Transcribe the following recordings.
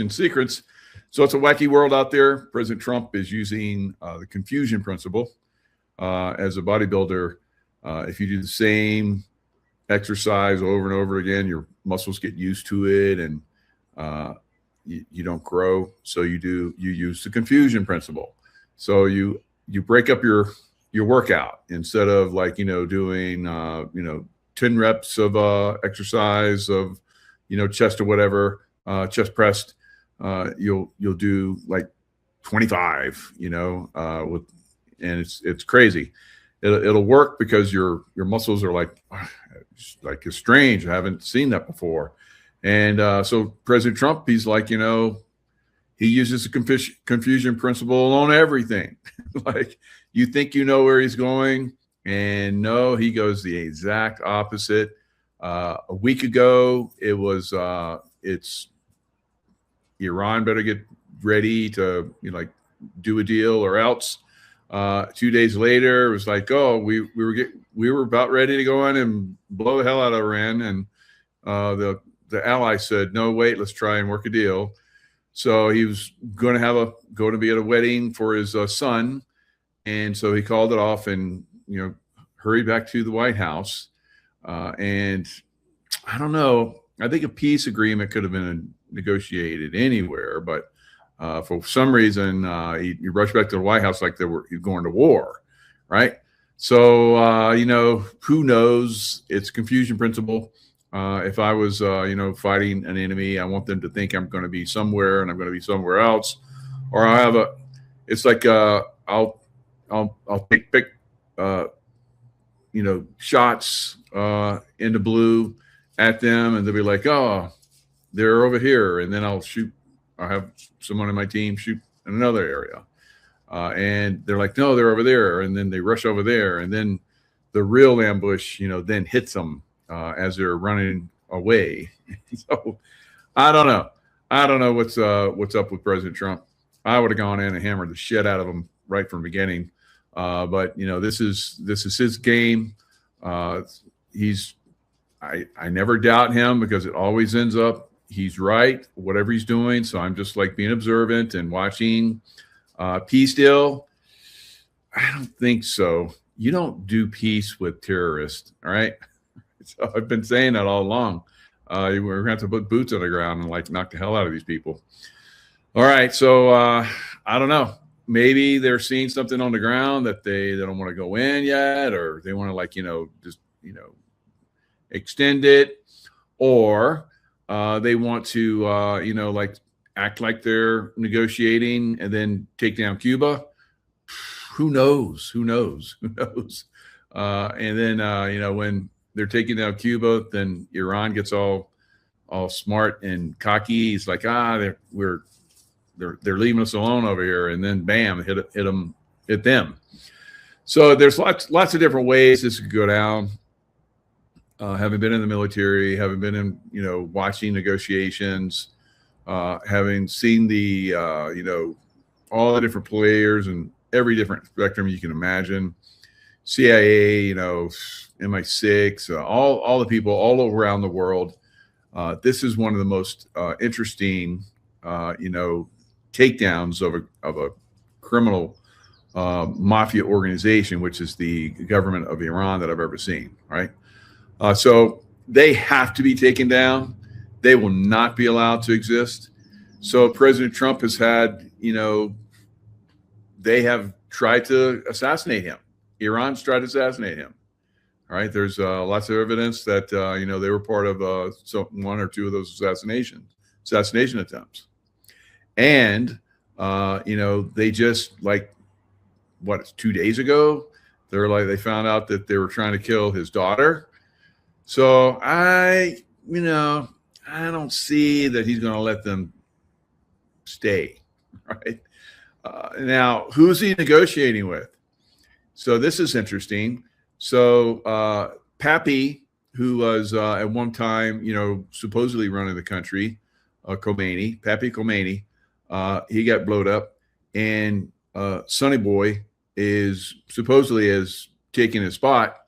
secrets. So it's a wacky world out there. President Trump is using the confusion principle as a bodybuilder. If you do the same exercise over and over again, your muscles get used to it, and you don't grow. So you use the confusion principle. So you break up your workout instead of doing 10 reps of exercise of chest or whatever, chest pressed. You'll do like 25, with, and it's crazy. It'll work because your muscles are like it's strange. I haven't seen that before. And so President Trump, he's like, he uses the confusion principle on everything. Like, you think you know where he's going, and no, he goes the exact opposite. A week ago, it was it's Iran better get ready to do a deal or else. 2 days later, it was like, oh, we were about ready to go in and blow the hell out of Iran, and the ally said, no, wait, let's try and work a deal. So he was going to be at a wedding for his son, and so he called it off and hurried back to the White House. And I don't know. I think a peace agreement could have been negotiated anywhere, but for some reason he rushed back to the White House like he's going to war, right? So who knows? It's confusion principle. If I was fighting an enemy, I want them to think I'm going to be somewhere and I'm going to be somewhere else, or I have it's like I'll pick shots into blue at them, and they'll be like, oh, they're over here, and then I'll have someone in my team shoot in another area, and they're like, no, they're over there, and then they rush over there, and then the real ambush then hits them as they're running away. So I don't know what's up with President Trump. I would have gone in and hammered the shit out of him right from the beginning. But this is his game. I never doubt him because it always ends up he's right, whatever he's doing. So I'm just like being observant and watching. Peace deal? I don't think so. You don't do peace with terrorists, all right? So I've been saying that all along. We're going to have to put boots on the ground and knock the hell out of these people. All right. So I don't know. Maybe they're seeing something on the ground that they don't want to go in yet, or they want to just extend it, or they want to act like they're negotiating and then take down Cuba. Who knows? And then when they're taking down Cuba, then Iran gets all smart and cocky. He's like, they're leaving us alone over here, and then bam, hit them. So there's lots of different ways this could go down. Having been in the military, having been in watching negotiations, having seen the all the different players and every different spectrum you can imagine. CIA, MI6, all the people all around the world. This is one of the most interesting, takedowns of a criminal mafia organization, which is the government of Iran, that I've ever seen. Right, so they have to be taken down. They will not be allowed to exist. So President Trump has had, they have tried to assassinate him. Iran's tried to assassinate him. All right. There's lots of evidence that, they were part of one or two of those assassination attempts. And, they just it's 2 days ago, they found out that they were trying to kill his daughter. So I don't see that he's going to let them stay. Right. Now, who's he negotiating with? So this is interesting. So Pappy, who was at one time, supposedly running the country, Pappy Khomeini, he got blowed up, and Sonny Boy is supposedly taking his spot,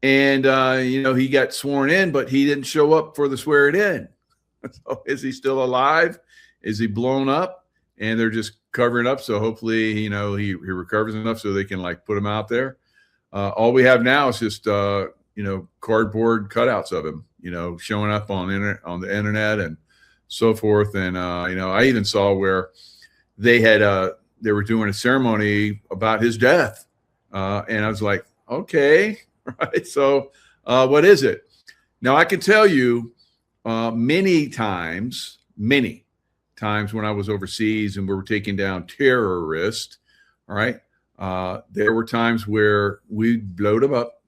and he got sworn in, but he didn't show up for the swearing in. So is he still alive? Is he blown up and they're just covering up? So hopefully, he recovers enough so they can like put him out there. All we have now is just, cardboard cutouts of him, showing up on the internet and so forth. And, I even saw where they were doing a ceremony about his death. And I was like, okay, right. So what is it? Now I can tell you many times when I was overseas and we were taking down terrorists, all right, there were times where we blowed them up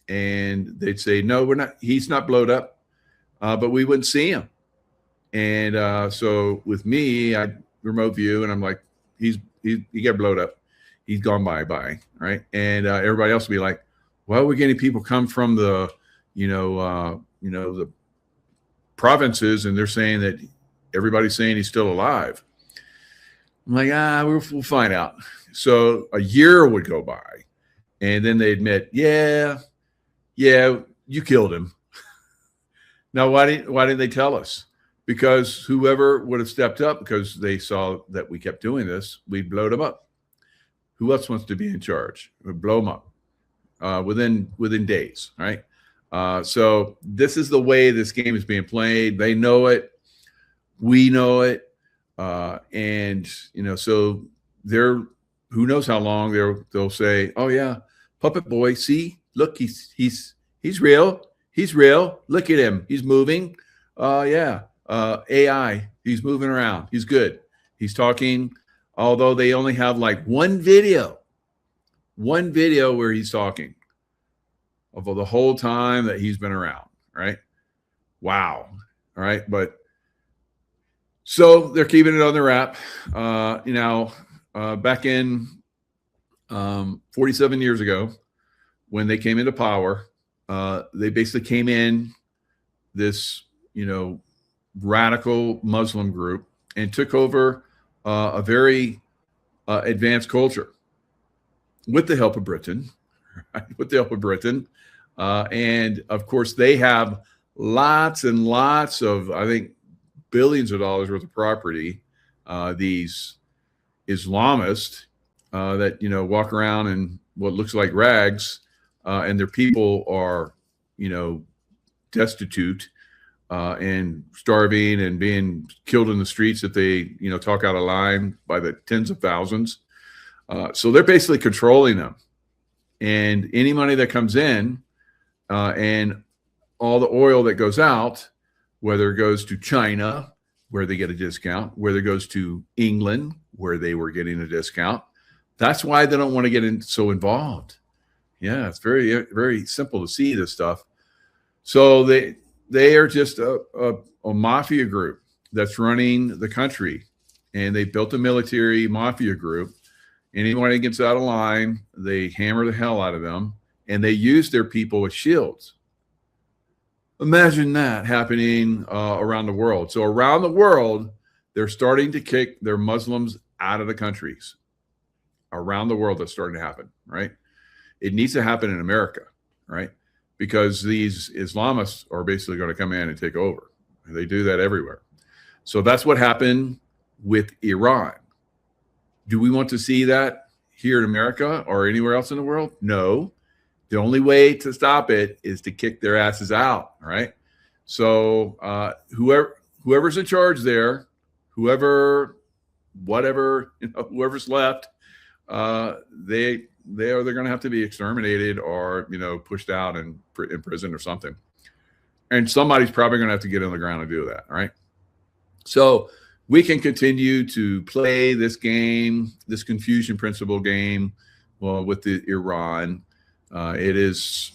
and they'd say, no, he's not blowed up, but we wouldn't see him. And so with me, I remote view and I'm like, he got blowed up. He's gone bye. Right. And everybody else would be like, well, we're getting people come from the, the provinces and they're saying that everybody's saying he's still alive. I'm like, we'll find out. So a year would go by and then they admit, yeah, you killed him. Now, why didn't they tell us? Because whoever would have stepped up, because they saw that we kept doing this, we'd blow them up. Who else wants to be in charge? We'd blow them up within days, right? So this is the way this game is being played. They know it. We know it. And, so who knows how long they'll say, oh yeah, puppet boy, see, look, he's real. He's real. Look at him. He's moving. AI, he's moving around. He's good. He's talking, although they only have like one video where he's talking of the whole time that he's been around, right? Wow. All right. But so they're keeping it on the wrap. Back in 47 years ago, when they came into power, they basically came in this, radical Muslim group and took over a very advanced culture with the help of Britain, right? And of course, they have lots and lots of, I think, billions of dollars worth of property. These Islamists that, walk around in what looks like rags, and their people are, destitute and starving and being killed in the streets if they, talk out of line by the tens of thousands. So they're basically controlling them. And any money that comes in and all the oil that goes out, whether it goes to China, where they get a discount, whether it goes to England, where they were getting a discount, that's why they don't want to get so involved. Yeah, it's very, very simple to see this stuff. So they are just a mafia group that's running the country, and they built a military mafia group. Anyone that gets out of line, they hammer the hell out of them, and they use their people as shields. Imagine that happening around the world. So around the world, they're starting to kick their Muslims out of the countries. Around the world, that's starting to happen, right? It needs to happen in America, right? Because these Islamists are basically going to come in and take over. They do that everywhere. So that's what happened with Iran. Do we want to see that here in America or anywhere else in the world? No. The only way to stop it is to kick their asses out, right? So whoever's in charge there, whoever's left, they're going to have to be exterminated or, pushed out and in prison or something. And somebody's probably going to have to get on the ground and do that. Right. So we can continue to play this game, this confusion principle game, with the Iran. It's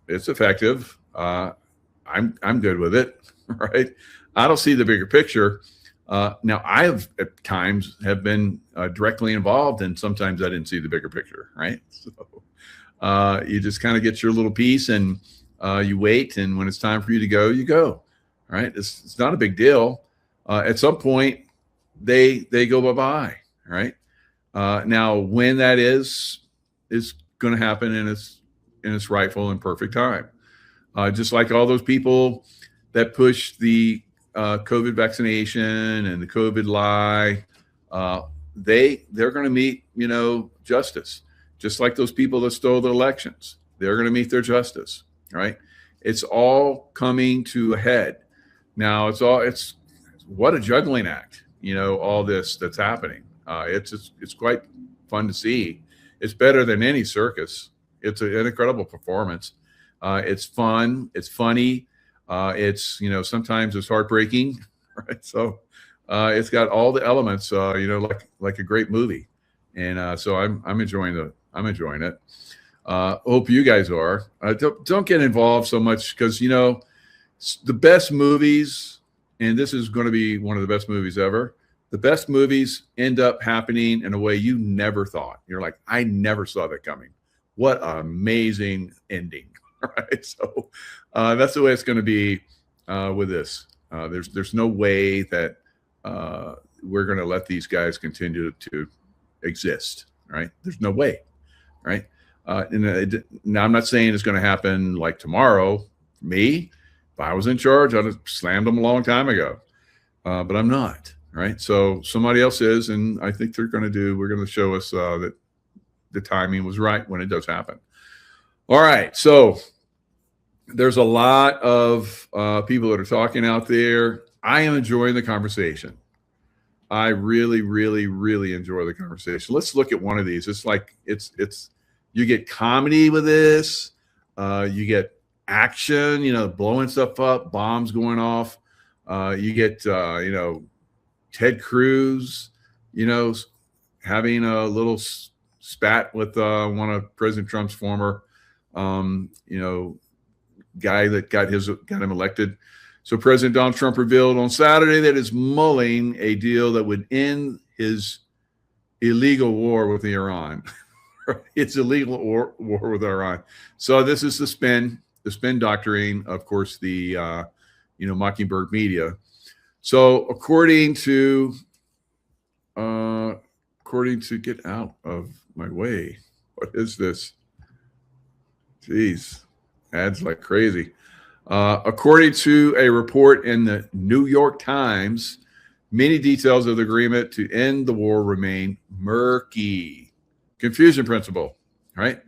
effective. I'm good with it. Right. I don't see the bigger picture. Now, I have at times have been directly involved, and sometimes I didn't see the bigger picture, right? So you just kind of get your little piece, and you wait, and when it's time for you to go, you go, right? It's not a big deal. At some point, they go bye-bye, right? Now, when that is going to happen in its rightful and perfect time. Just like all those people that push the COVID vaccination and the COVID lie, they're going to meet, justice, just like those people that stole the elections. They're going to meet their justice, right? It's all coming to a head. Now it's what a juggling act, all this that's happening. It's quite fun to see. It's better than any circus. It's an incredible performance. It's fun. It's funny. It's, sometimes it's heartbreaking, right? So it's got all the elements, like a great movie. And so I'm enjoying it. Hope you guys are. Don't get involved so much because, the best movies, and this is going to be one of the best movies ever, the best movies end up happening in a way you never thought. You're like, I never saw that coming. What an amazing ending. Right. So that's the way it's going to be with this. There's no way that we're going to let these guys continue to exist. Right. There's no way. Right. Now, I'm not saying it's going to happen like tomorrow. Me, if I was in charge, I'd have slammed them a long time ago. But I'm not. Right. So somebody else is. And I think we're going to show us that the timing was right when it does happen. All right. So there's a lot of people that are talking out there. I am enjoying the conversation. I really, really, really enjoy the conversation. Let's look at one of these. It's like you get comedy with this. You get action, blowing stuff up, bombs going off. You get, Ted Cruz, having a little spat with one of President Trump's former, guy that got him elected. So President Donald Trump revealed on Saturday that is mulling a deal that would end his illegal war with Iran. It's illegal war with Iran. So this is the spin doctrine, of course, the Mockingbird media. So according to get out of my way. What is this? Jeez, ads like crazy. According to a report in the New York Times, many details of the agreement to end the war remain murky. Confusion principle, right?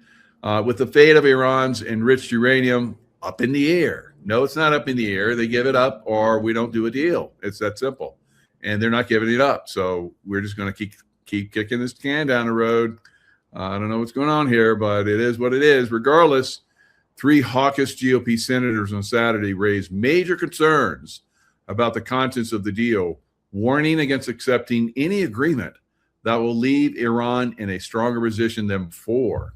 With the fate of Iran's enriched uranium up in the air. No, it's not up in the air. They give it up or we don't do a deal. It's that simple. And they're not giving it up. So we're just going to keep kicking this can down the road. I don't know what's going on here, but it is what it is. Regardless, 3 hawkish GOP senators on Saturday raised major concerns about the contents of the deal, warning against accepting any agreement that will leave Iran in a stronger position than before.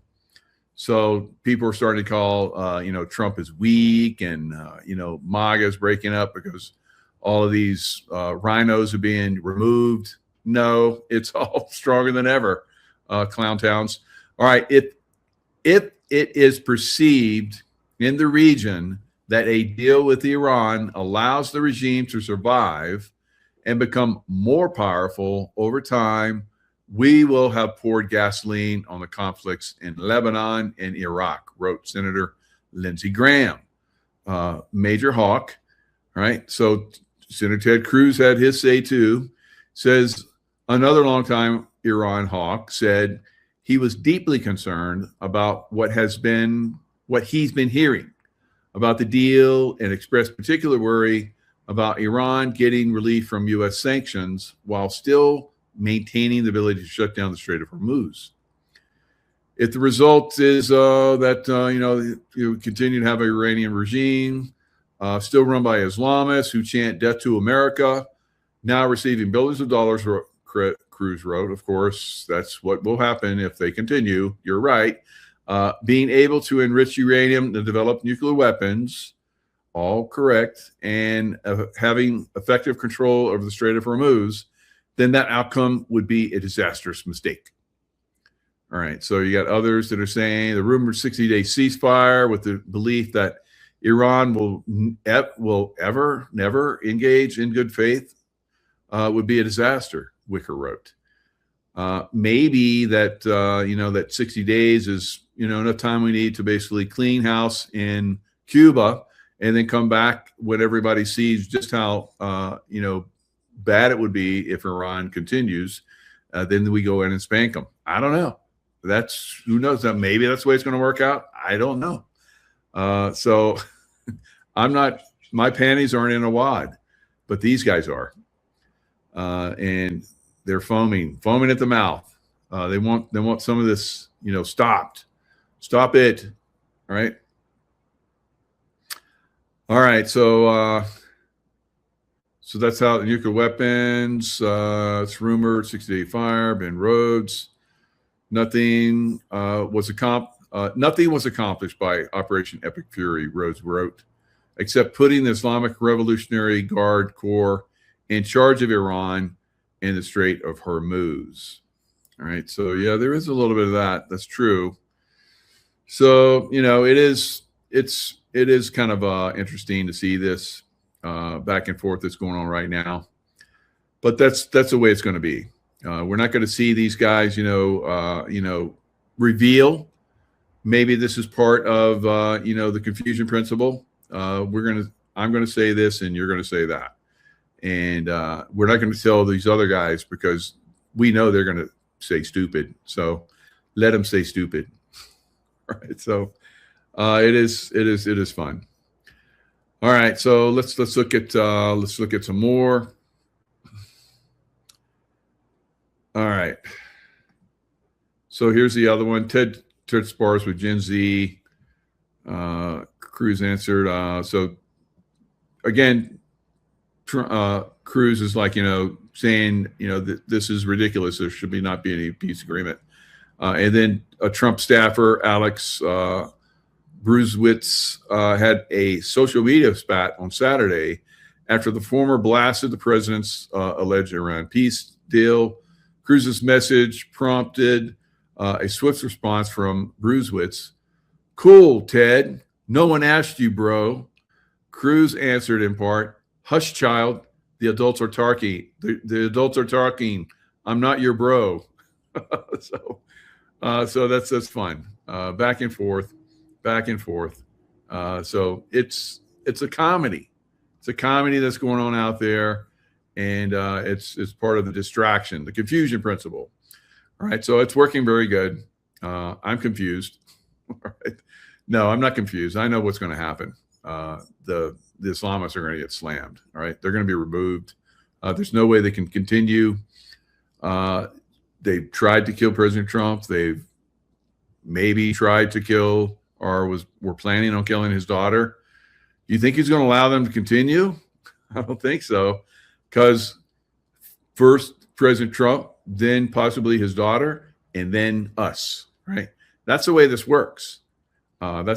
So people are starting to call, Trump is weak and, MAGA is breaking up because all of these rhinos are being removed. No, it's all stronger than ever, clown towns. All right, if it is perceived in the region that a deal with Iran allows the regime to survive and become more powerful over time, we will have poured gasoline on the conflicts in Lebanon and Iraq, wrote Senator Lindsey Graham, major hawk. Right. So Senator Ted Cruz had his say too. Says another longtime Iran hawk said he was deeply concerned about what he's been hearing about the deal and expressed particular worry about Iran getting relief from U.S. sanctions while still maintaining the ability to shut down the Strait of Hormuz. If the result is that you continue to have an Iranian regime still run by Islamists who chant death to America, now receiving billions of dollars, Cruz wrote, of course, that's what will happen if they continue. You're right. Being able to enrich uranium to develop nuclear weapons, all correct, and having effective control over the Strait of Hormuz, then that outcome would be a disastrous mistake. All right, so you got others that are saying the rumored 60-day ceasefire with the belief that Iran will never engage in good faith would be a disaster, Wicker wrote. Maybe that, that 60 days is, enough time we need to basically clean house in Cuba and then come back when everybody sees just how bad it would be if Iran continues. Then we go in and spank them. I don't know. Who knows? That maybe that's the way it's going to work out. I don't know. So I'm not. My panties aren't in a wad, but these guys are, and they're foaming at the mouth. They want some of this, stopped. Stop it. All right. All right. So that's how the nuclear weapons. It's rumored 60-day fire. Ben Rhodes. Nothing was accomplished by Operation Epic Fury, Rhodes wrote, except putting the Islamic Revolutionary Guard Corps in charge of Iran and the Strait of Hormuz. All right, so yeah, there is a little bit of that. That's true. So it is kind of interesting to see this back and forth that's going on right now. But that's the way it's going to be. We're not going to see these guys, reveal. Maybe this is part of the confusion principle. I'm going to say this, and you're going to say that, and we're not going to tell these other guys because we know they're going to say stupid. So let them say stupid. All right. So it is fun. All right. So let's look at some more. All right. So here's the other one. Ted spars with Gen Z. Cruz answered. So again, Cruz is like, saying, that this is ridiculous. There should not be any peace agreement. And then a Trump staffer, Alex Bruesewitz, had a social media spat on Saturday after the former blasted the president's alleged Iran peace deal. Cruz's message prompted a swift response from Bruesewitz. Cool, Ted. No one asked you, bro. Cruz answered in part, hush, child. The adults are talking. The adults are talking. I'm not your bro. So that's fun. Back and forth. So it's a comedy. It's a comedy that's going on out there. And it's part of the distraction, the confusion principle. All right, so it's working very good. I'm confused. All right. No, I'm not confused. I know what's going to happen. The Islamists are going to get slammed. All right, they're going to be removed. There's no way they can continue. They've tried to kill President Trump. They've maybe tried to kill or were planning on killing his daughter. Do you think he's going to allow them to continue? I don't think so. Because first President Trump, then possibly his daughter, and then us, right? That's the way this works. And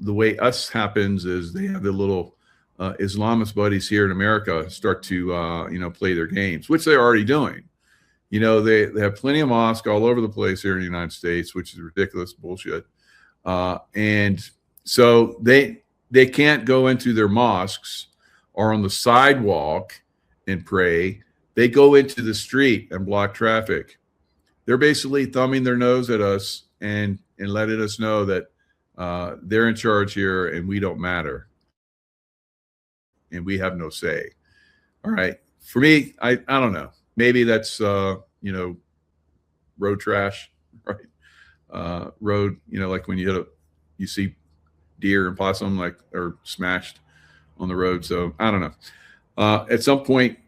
the way us happens is they have the little Islamist buddies here in America start to, play their games, which they're already doing. They have plenty of mosques all over the place here in the United States, which is ridiculous bullshit. And so they can't go into their mosques or on the sidewalk and pray. They go into the street and block traffic. They're basically thumbing their nose at us and letting us know that they're in charge here and we don't matter. And we have no say. All right. For me, I don't know. Maybe that's, road trash, right? Road, like when you see deer and possum or smashed on the road. So I don't know. At some point,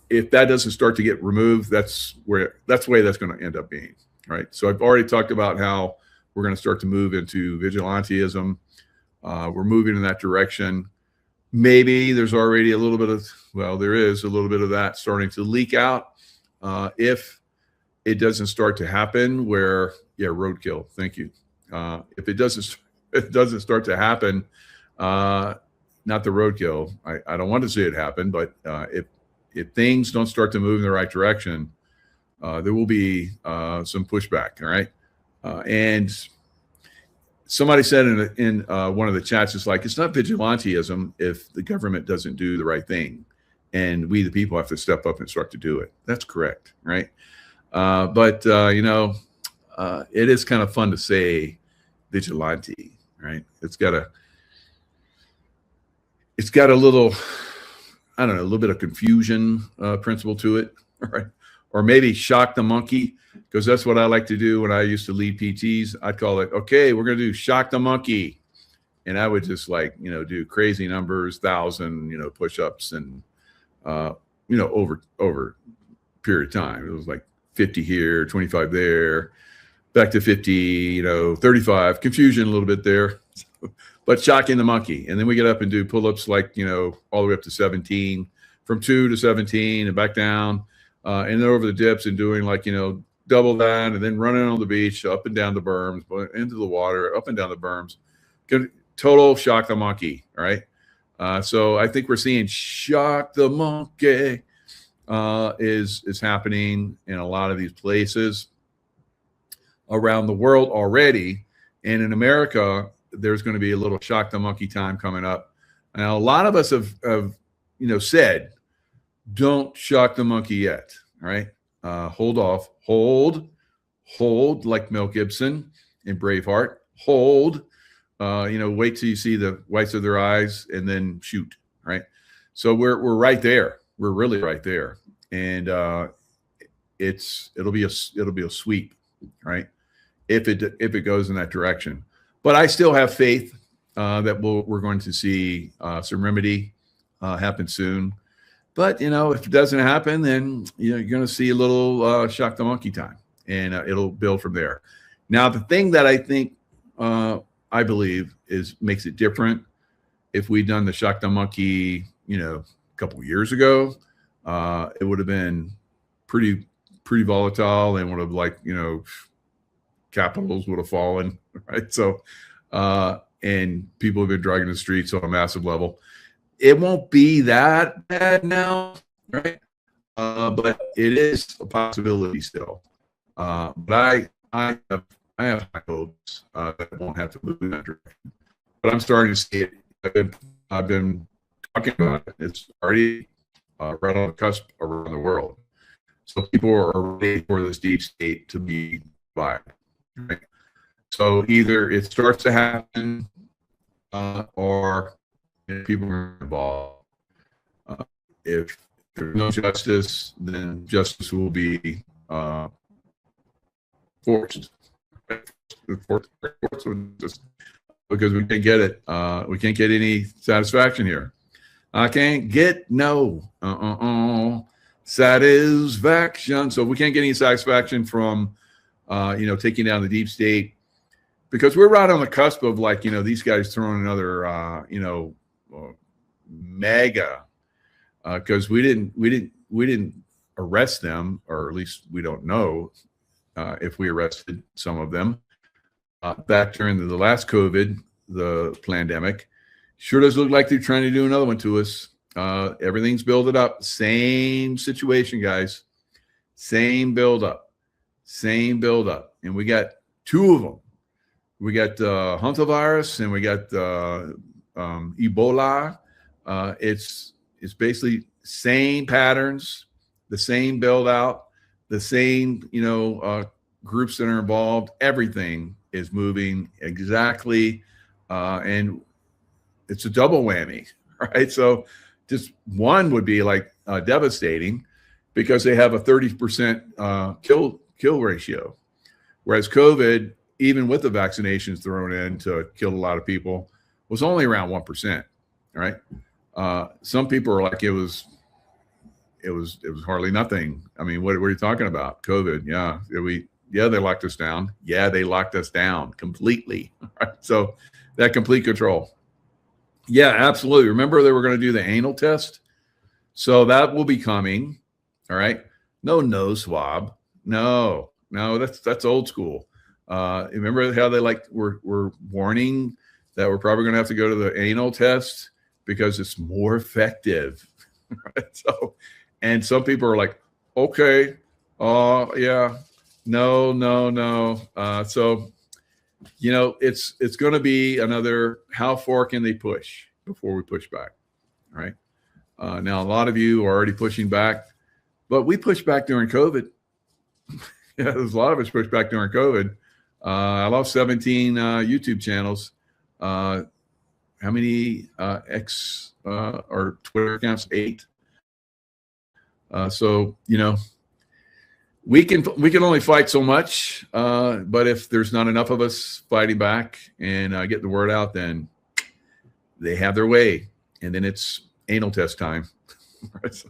if that doesn't start to get removed, that's the way that's going to end up being, right? So I've already talked about how we're going to start to move into vigilantism. We're moving in that direction. Maybe there's already there is a little bit of that starting to leak out. If it doesn't start to happen roadkill. Thank you. If it doesn't start to happen, not the roadkill. I don't want to see it happen, but if things don't start to move in the right direction, there will be some pushback. All right. And somebody said in one of the chats, it's not vigilantism if the government doesn't do the right thing, and we the people have to step up and start to do it. That's correct, right? But it is kind of fun to say vigilante, right? It's got it's got a little, I don't know, a little bit of confusion principle to it, right? Or maybe shock the monkey, because that's what I like to do when I used to lead PTs. I'd call it, okay, we're going to do shock the monkey. And I would just like, do crazy numbers, 1,000, push-ups and, over period of time. It was like 50 here, 25 there, back to 50, 35, confusion a little bit there, but shocking the monkey. And then we get up and do pull-ups like, all the way up to 17, from 2 to 17 and back down, and then over the dips and doing like, double that, and then running on the beach, up and down the berms, into the water, up and down the berms. Total shock the monkey, right? So I think we're seeing shock the monkey is happening in a lot of these places around the world already. And in America, there's going to be a little shock the monkey time coming up. Now, a lot of us have said, don't shock the monkey yet, all right? Hold off, hold like Mel Gibson in Braveheart, hold, wait till you see the whites of their eyes and then shoot, right? So we're right there. We're really right there. And it'll be a sweep, right? If it goes in that direction. But I still have faith that we're going to see some remedy happen soon. But if it doesn't happen, then you're going to see a little shock the monkey time, and it'll build from there. Now, the thing that I think I believe makes it different, if we'd done the shock the monkey, a couple years ago, it would have been pretty volatile, and would have capitals would have fallen, right? So, and people have been dragging the streets on a massive level. It won't be that bad now, right? But it is a possibility still. But I have high hopes that it won't have to move in that direction. But I'm starting to see it. I've been talking about it. It's already right on the cusp around the world. So people are ready for this deep state to be viable. Right? So either it starts to happen, or people are involved. If there's no justice, then justice will be forced. Because we can't get it. We can't get any satisfaction here. I can't get no satisfaction. So we can't get any satisfaction from taking down the deep state, because we're right on the cusp of these guys throwing another mega, because we didn't arrest them, or at least we don't know if we arrested some of them back during the last COVID, the pandemic. Sure does look like they're trying to do another one to us. Everything's building up. Same situation, guys. Same build up. And we got two of them. We got hantavirus and we got Ebola. It's basically same patterns, the same build out, the same groups that are involved. Everything is moving exactly, and it's a double whammy, right? So just one would be devastating, because they have a 30% kill ratio, whereas COVID, even with the vaccinations thrown in to kill a lot of people, was only around 1%. Right? Some people are like, it was hardly nothing. I mean, what are you talking about? COVID? Yeah, they locked us down. Yeah, they locked us down completely. Right? So that complete control. Yeah, absolutely. Remember they were going to do the anal test, so that will be coming. All right. No nose swab. No, that's old school. Remember how they were warning that we're probably going to have to go to the anal test because it's more effective. Right? So, and some people are like, okay, yeah, no. So, it's going to be another, how far can they push before we push back? Right? Now, a lot of you are already pushing back, but we pushed back during COVID. Yeah, there's a lot of us pushed back during COVID. I lost 17 YouTube channels. how many X or Twitter accounts? 8. So we can only fight so much, but if there's not enough of us fighting back and get the word out, then they have their way, and then it's anal test time. Right? So,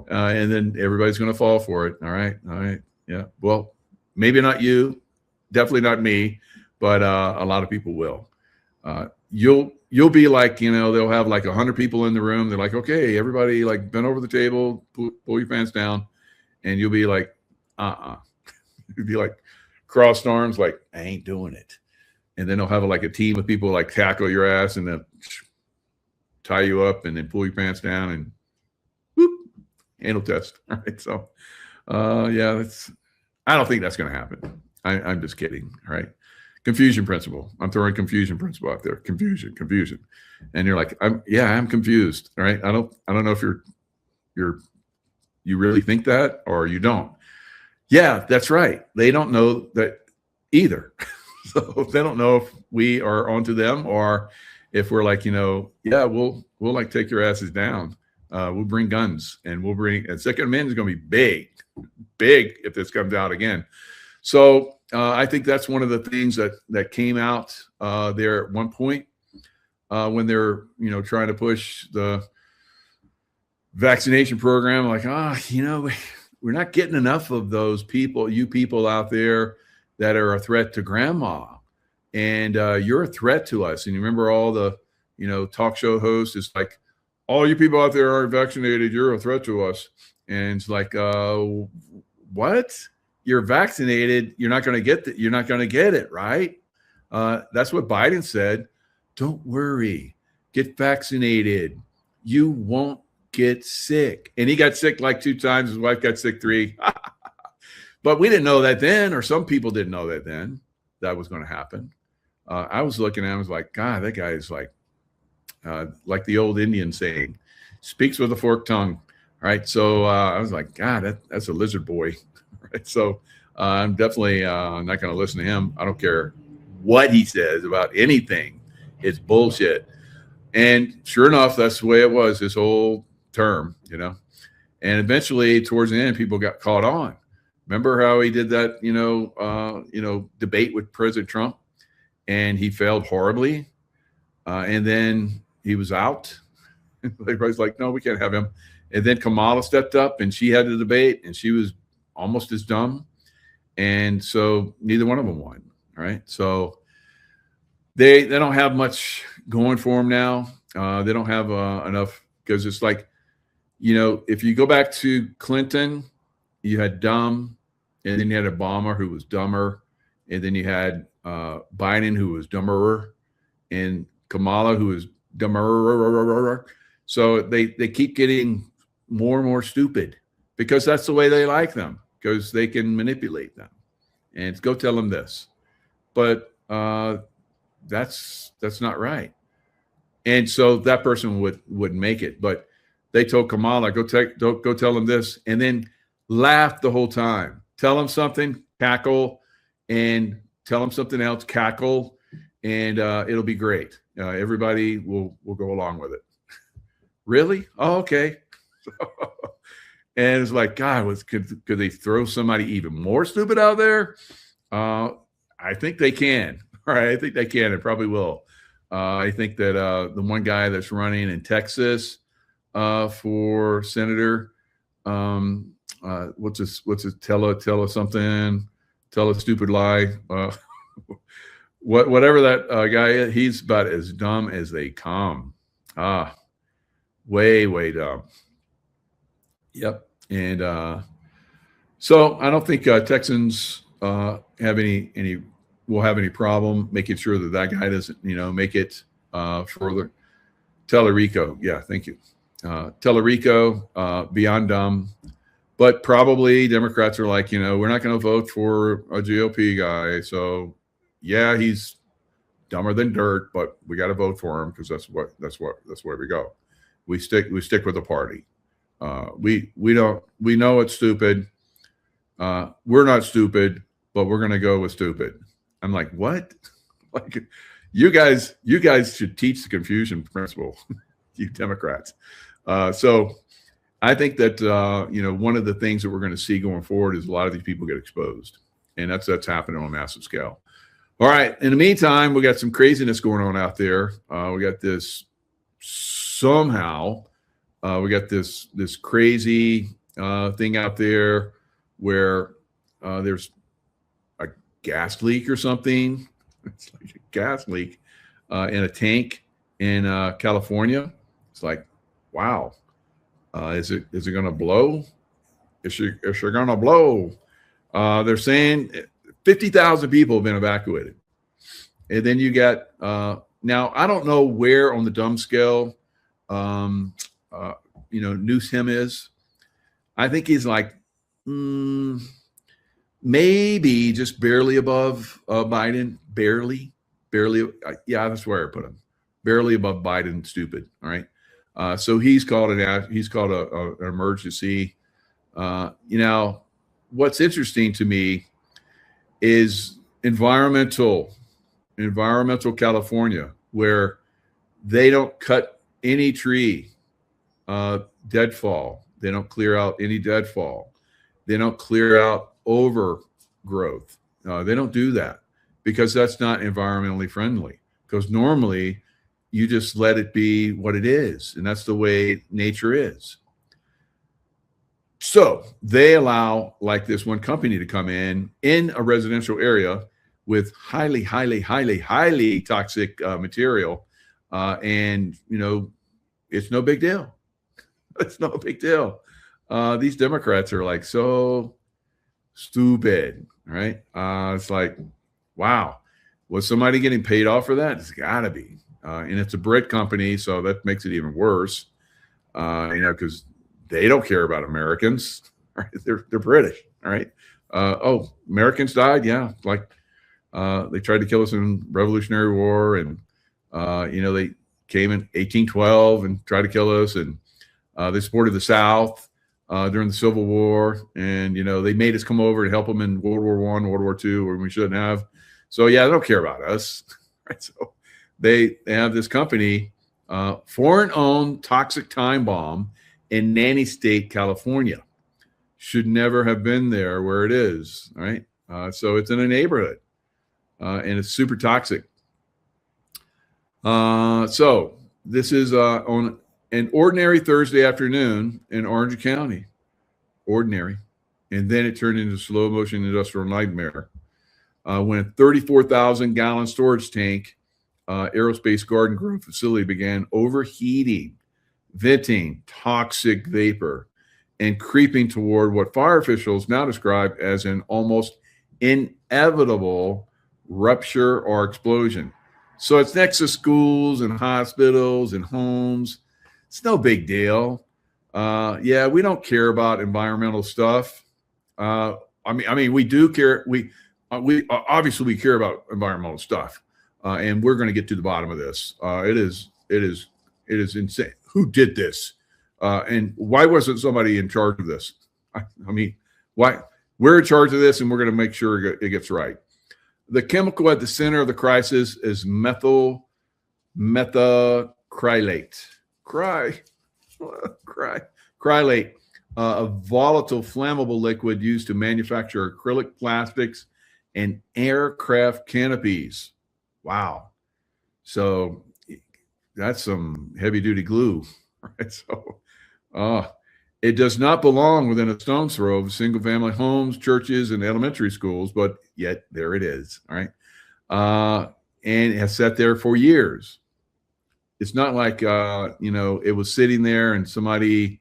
and then everybody's going to fall for it. All right, yeah. Well, maybe not you, definitely not me, but a lot of people will. You'll be like, they'll have like 100 people in the room. They're like, okay, everybody, like, bend over the table, pull your pants down, and you'll be like, You'd be like crossed arms, like, I ain't doing it. And then they'll have like a team of people like tackle your ass and then tie you up and then pull your pants down and whoop, anal test. All right. So, yeah, I don't think that's going to happen. I'm just kidding. All right. Confusion principle. I'm throwing confusion principle out there. Confusion. And you're like, I'm confused. All right. I don't know if you really think that or you don't. Yeah, that's right. They don't know that either. So they don't know if we are onto them or if we're like, yeah, we'll like take your asses down. We'll bring guns and Second Amendment is going to be big if this comes out again. So I think that's one of the things that came out there at one point when they're, trying to push the vaccination program. Like, we're not getting enough of those people, you people out there that are a threat to grandma. And you're a threat to us. And you remember all the, talk show hosts, it's like, all you people out there aren't vaccinated, you're a threat to us. And it's like, what? You're vaccinated, you're not going to get it, right? That's what Biden said. Don't worry, get vaccinated. You won't get sick. And he got sick like 2 times. His wife got sick 3. But we didn't know that then, or some people didn't know that then that was going to happen. I was looking at him, I was like, God, that guy is like the old Indian saying, speaks with a forked tongue. All right. So I was like, God, that's a lizard boy. Right. So I'm definitely not going to listen to him. I don't care what he says about anything. It's bullshit. And sure enough, that's the way it was this whole term, And eventually towards the end, people got caught on. Remember how he did that, debate with President Trump, and he failed horribly. And then he was out. Everybody's like, no, we can't have him. And then Kamala stepped up and she had the debate and she was almost as dumb. And so neither one of them won. All right. So they don't have much going for them now. They don't have enough, because it's like, if you go back to Clinton, you had dumb, and then you had Obama, who was dumber, and then you had Biden, who was dumberer, and Kamala, who was dumberer. So they keep getting more and more stupid because that's the way they like them, because they can manipulate them and go tell them this. But that's not right. And so that person would make it. But they told Kamala, go tell him this, and then laugh the whole time. Tell him something, cackle, and tell him something else, cackle, and it'll be great. Everybody will go along with it. Really? Oh, okay. And it's like, God, could they throw somebody even more stupid out there? I think they can. All right, I think they can and probably will. I think that the one guy that's running in Texas for senator, what's his tell a something, tell a stupid lie. Whatever that guy is, he's about as dumb as they come. Way dumb. Yep. And so I don't think Texans have will have any problem making sure that guy doesn't, make it further. Tellerico. Yeah. Thank you. Tellerico, beyond dumb, but probably Democrats are like, we're not going to vote for a GOP guy. So yeah, he's dumber than dirt, but we got to vote for him because that's where we go. We stick with the party. We know it's stupid. We're not stupid, but we're going to go with stupid. I'm like, what? Like, You guys should teach the confusion principle, you Democrats. So I think that one of the things that we're going to see going forward is a lot of these people get exposed, and that's happening on a massive scale. All right. In the meantime, we got some craziness going on out there. We got this somehow. We got this crazy thing out there where there's a gas leak or something. It's like a gas leak in a tank in California. It's like, wow. Is it going to blow? Is she going to blow? They're saying 50,000 people have been evacuated. And then you got, now I don't know where on the dumb scale, Newsom is. I think he's like, maybe just barely above Biden, barely. Yeah, that's where I put him. Barely above Biden, stupid. All right. So he's called an emergency. What's interesting to me is environmental California, where they don't cut any tree deadfall. They don't clear out any deadfall. They don't clear out overgrowth. They don't do that because that's not environmentally friendly. Because normally you just let it be what it is, and that's the way nature is. So they allow like this one company to come in a residential area with highly toxic material, and it's no big deal. It's no big deal. These Democrats are like so stupid, right? It's like, wow, was somebody getting paid off for that? It's got to be, and it's a Brit company, so that makes it even worse. Because they don't care about Americans. Right? They're British. All right. Americans died. Yeah, like they tried to kill us in Revolutionary War, and they came in 1812 and tried to kill us, and they supported the South during the Civil War, and they made us come over and help them in World War I, World War II, when we shouldn't have. So yeah, they don't care about us. Right. So they have this company, foreign-owned toxic time bomb in Nanny State, California. Should never have been there where it is. Right. So it's in a neighborhood, and it's super toxic. So this is on an ordinary Thursday afternoon in Orange County. Ordinary. And then it turned into slow motion industrial nightmare when a 34,000-gallon storage tank aerospace garden growth facility began overheating, venting toxic vapor, and creeping toward what fire officials now describe as an almost inevitable rupture or explosion. So it's next to schools and hospitals and homes. It's no big deal. Yeah, we don't care about environmental stuff. I mean, we do care. We obviously we care about environmental stuff, and we're going to get to the bottom of this. It is insane. Who did this? And why wasn't somebody in charge of this? I mean, why? We're in charge of this, and we're going to make sure it gets right. The chemical at the center of the crisis is methacrylate. Crylate, a volatile, flammable liquid used to manufacture acrylic plastics and aircraft canopies. Wow. So that's some heavy-duty glue. Right? So it does not belong within a stone's throw of single-family homes, churches, and elementary schools, but yet there it is. All right. And it has sat there for years. It's not like, it was sitting there and somebody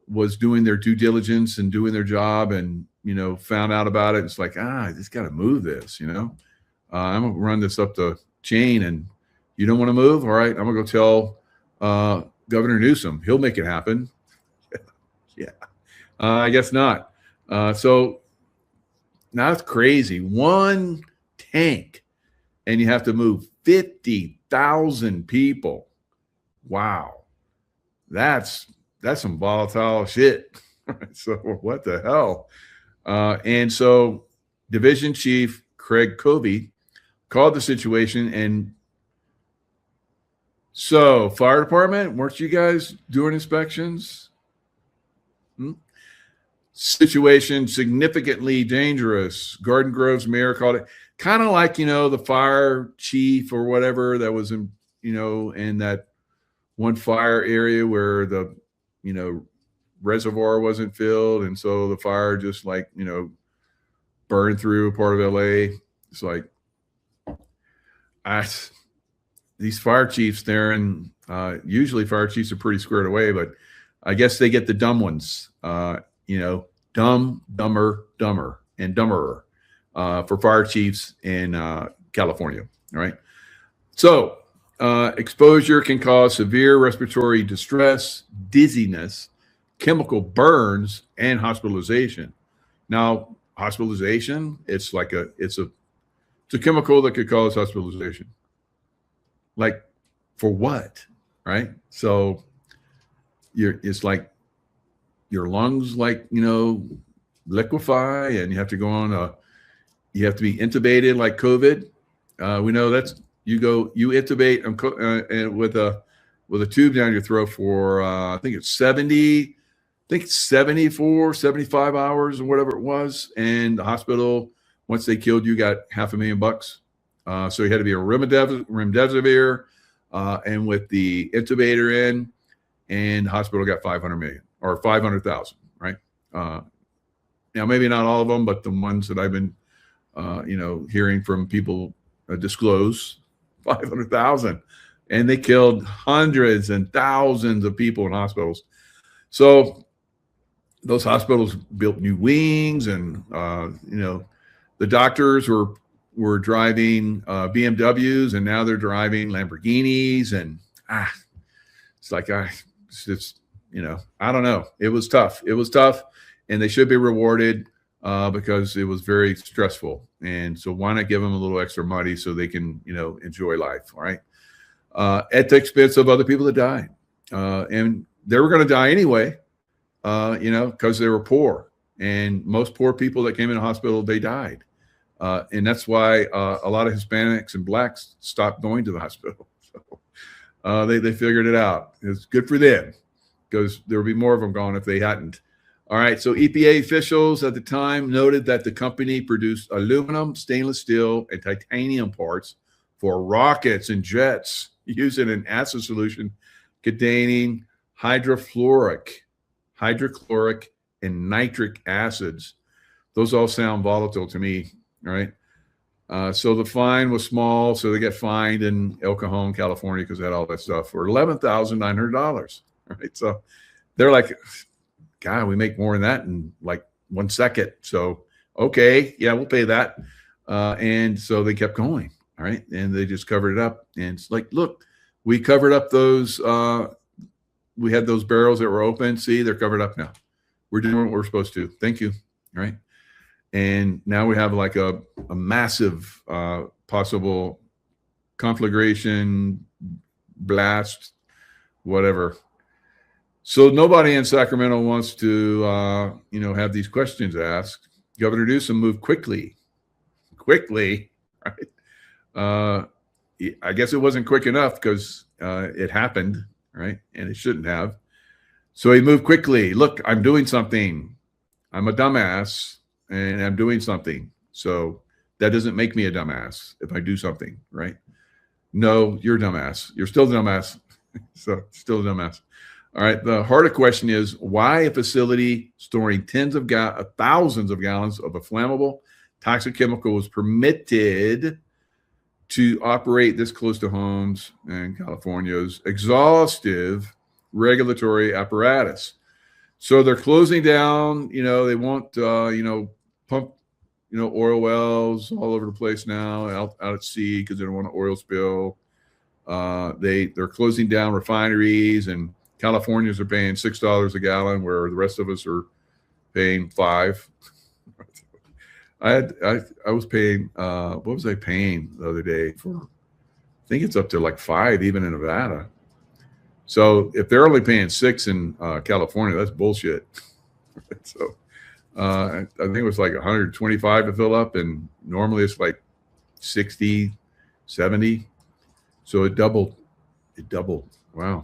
was doing their due diligence and doing their job and, found out about it. It's like, I just got to move this, I'm going to run this up the chain, and you don't want to move. All right. I'm going to go tell Governor Newsom. He'll make it happen. Yeah. I guess not. So now it's crazy. One tank, and you have to move 50,000 people. Wow. That's some volatile shit. So what the hell? And so Division Chief Craig Covey called the situation. And so, fire department, weren't you guys doing inspections? Situation significantly dangerous. Garden Grove's mayor called it kind of like, the fire chief or whatever that was in, in that one fire area where the, reservoir wasn't filled. And so the fire just burned through part of LA. It's like, these fire chiefs there, and usually fire chiefs are pretty squared away, but I guess they get the dumb ones, dumb, dumber, dumber, and dumberer for fire chiefs in California. All right. So exposure can cause severe respiratory distress, dizziness, chemical burns, and hospitalization. Now, hospitalization, it's a chemical that could cause hospitalization. Like, for what? Right? So it's like your lungs liquefy, and you have to go on you have to be intubated like COVID. We know that's you intubate and with a tube down your throat for I think it's 74, 75 hours or whatever it was. And the hospital, once they killed you, got $500,000. So you had to be a remdesivir, and with the intubator in, and the hospital got 500 million or 500,000, right? Now, maybe not all of them, but the ones that I've been, hearing from people disclose 500,000, and they killed hundreds and thousands of people in hospitals. So those hospitals built new wings, and, the doctors were driving BMWs, and now they're driving Lamborghinis, and it's like, it's just, I don't know. It was tough. And they should be rewarded because it was very stressful. And so why not give them a little extra money so they can, enjoy life, right? At the expense of other people that died. And they were going to die anyway, because they were poor. And most poor people that came in the hospital, they died. And that's why a lot of Hispanics and blacks stopped going to the hospital. So they figured it out. It's good for them, because there would be more of them gone if they hadn't. All right. So EPA officials at the time noted that the company produced aluminum, stainless steel, and titanium parts for rockets and jets using an acid solution containing hydrochloric, and nitric acids. Those all sound volatile to me, right? So the fine was small, so they got fined in El Cajon, California, because they had all that stuff for $11,900. Right? So they're like, God, we make more than that in like 1 second. So, okay, yeah, we'll pay that. And so they kept going. All right. And they just covered it up. And it's like, look, we covered up those, we had those barrels that were open. See, they're covered up now. We're doing what we're supposed to. Thank you. All right. And now we have like a massive possible conflagration, blast, whatever. So nobody in Sacramento wants to, have these questions asked. Governor Newsom moved quickly, right? I guess it wasn't quick enough because it happened, right? And it shouldn't have. So he moved quickly. Look, I'm doing something. I'm a dumbass, and I'm doing something. So that doesn't make me a dumbass if I do something, right? No, you're a dumbass. You're still a dumbass. So still a dumbass. All right. The harder question is why a facility storing thousands of gallons of a flammable toxic chemical was permitted to operate this close to homes and California's exhaustive regulatory apparatus. So they're closing down, they won't, pump, oil wells all over the place now out at sea because they don't want an oil spill. They're closing down refineries, and Californians are paying $6 a gallon, where the rest of us are paying $5. I was paying, what was I paying the other day for? I think it's up to like $5 even in Nevada. So if they're only paying $6 in California, that's bullshit. So I think it was like $125 to fill up, and normally it's like 60, 70. So it doubled. It doubled. Wow.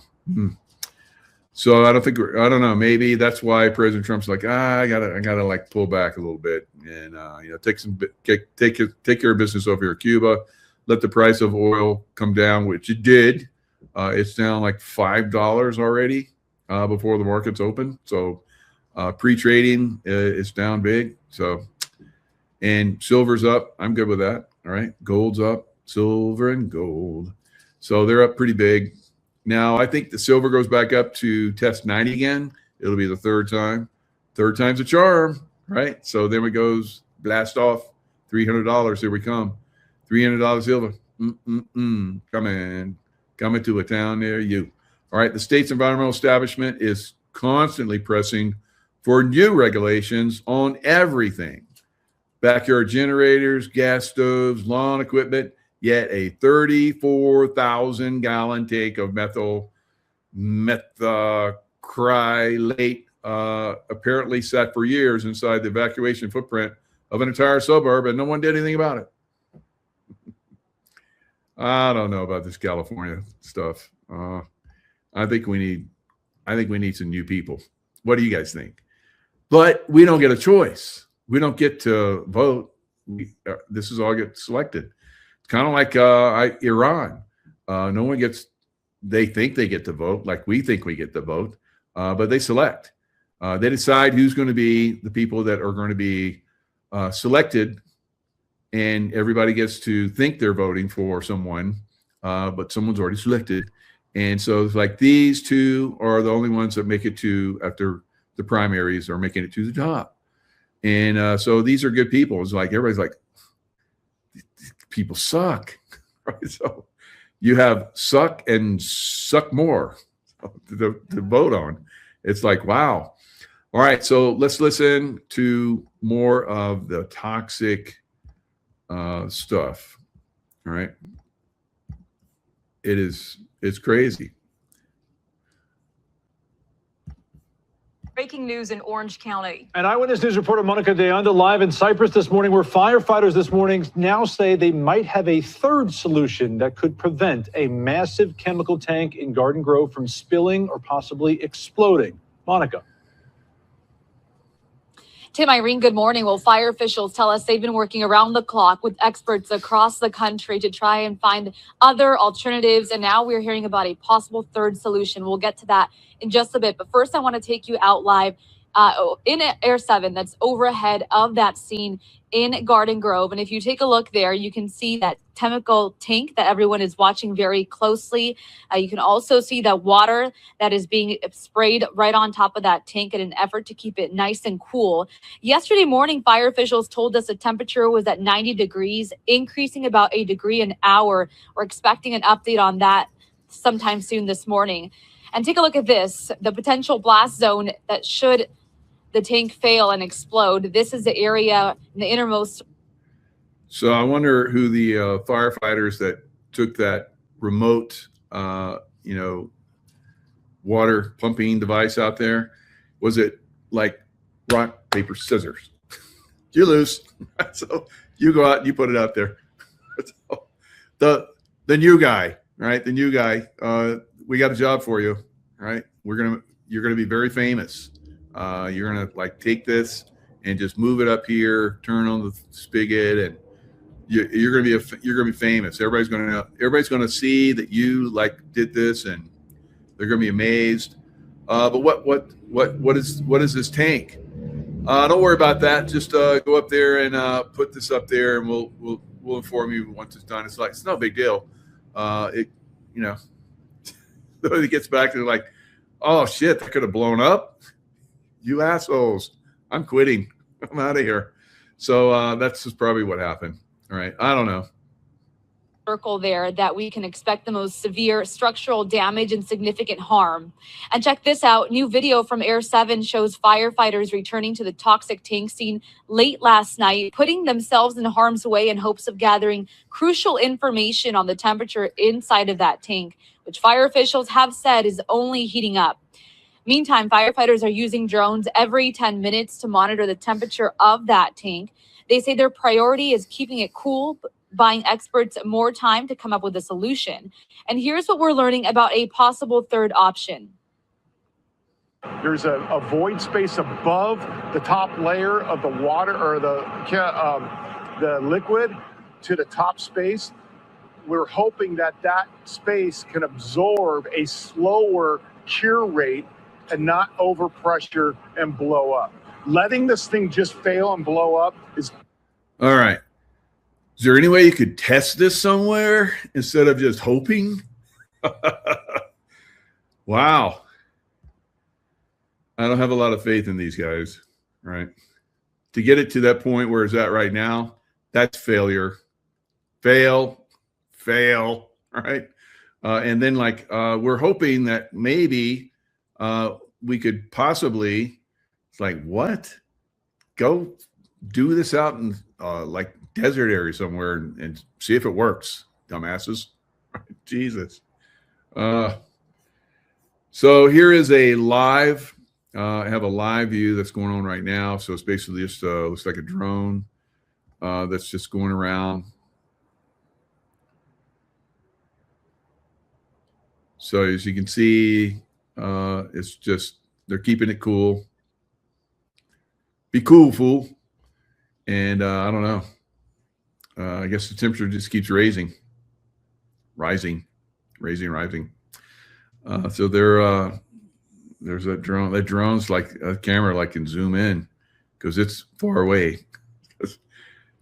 So I don't know. Maybe that's why President Trump's like, I gotta like pull back a little bit and take care of business over here at Cuba. Let the price of oil come down, which it did. It's down like $5 already before the markets open. So pre-trading is down big. So, and silver's up. I'm good with that. All right. Gold's up, silver and gold. So they're up pretty big. Now, I think the silver goes back up to test 90 again. It'll be the third time. Third time's a charm, right? So then it goes blast off. $300. Here we come. $300 silver. Coming to a town near you. All right. The state's environmental establishment is constantly pressing for new regulations on everything. Backyard generators, gas stoves, lawn equipment. Yet a 34,000-gallon tank of methacrylate apparently sat for years inside the evacuation footprint of an entire suburb, and no one did anything about it. I don't know about this California stuff. I think we need some new people. What do you guys think? But we don't get a choice. We don't get to vote. This is all get selected. It's kind of like Iran. No one gets, they think they get to vote, like we think we get to vote, but they select. They decide who's going to be the people that are going to be selected, and everybody gets to think they're voting for someone, but someone's already selected. And so it's like these two are the only ones that make it to, after the primaries, are making it to the top. And so these are good people. It's like everybody's like, people suck, right? So you have suck and suck more to vote on. It's like, wow. All right, so let's listen to more of the toxic stuff. All right. It's crazy. Breaking news in Orange County. And Eyewitness News reporter Monica de Anda live in Cyprus this morning, where firefighters this morning now say they might have a third solution that could prevent a massive chemical tank in Garden Grove from spilling or possibly exploding. Monica. Tim, Irene, good morning. Well, fire officials tell us they've been working around the clock with experts across the country to try and find other alternatives. And now we're hearing about a possible third solution. We'll get to that in just a bit. But first, I want to take you out live in Air 7 that's overhead of that scene in Garden Grove. And if you take a look there, you can see that chemical tank that everyone is watching very closely. You can also see that water that is being sprayed right on top of that tank in an effort to keep it nice and cool. Yesterday morning, fire officials told us the temperature was at 90 degrees, increasing about a degree an hour. We're expecting an update on that sometime soon this morning. And take a look at this, the potential blast zone that should the tank fail and explode. This is the area in the innermost. So I wonder who the firefighters that took that remote, water pumping device out there. Was it like rock, paper, scissors? You lose. So you go out and you put it out there. So the new guy, right? The new guy. We got a job for you, right? You're gonna be very famous. You're gonna like take this and just move it up here, turn on the spigot, and you're gonna be famous. Everybody's gonna see that you like did this, and they're gonna be amazed. But what is this tank? Don't worry about that. Just go up there and put this up there, and we'll inform you once it's done. It's no big deal. It gets back to like, oh shit, that could have blown up. You assholes. I'm quitting. I'm out of here. So that's just probably what happened. All right. I don't know. Circle there that we can expect the most severe structural damage and significant harm. And check this out. New video from Air 7 shows firefighters returning to the toxic tank scene late last night, putting themselves in harm's way in hopes of gathering crucial information on the temperature inside of that tank, which fire officials have said is only heating up. Meantime, firefighters are using drones every 10 minutes to monitor the temperature of that tank. They say their priority is keeping it cool, buying experts more time to come up with a solution. And here's what we're learning about a possible third option. There's a void space above the top layer of the water or the liquid to the top space. We're hoping that that space can absorb a slower cure rate and not overpressure and blow up. Letting this thing just fail and blow up is... All right. Is there any way you could test this somewhere instead of just hoping? Wow. I don't have a lot of faith in these guys, right? To get it to that point where it's at right now, that's failure. Fail, right? And then we're hoping that maybe we could possibly, it's like, what? Go do this out in like desert area somewhere and see if it works, dumbasses. Jesus. So here is a live, I have a live view that's going on right now. So it's basically just looks like a drone that's just going around. So as you can see, it's just, they're keeping it cool. Be cool, fool. And I don't know. I guess the temperature just keeps rising. So there's that drone. That drone's like a camera, like can zoom in because it's far away. If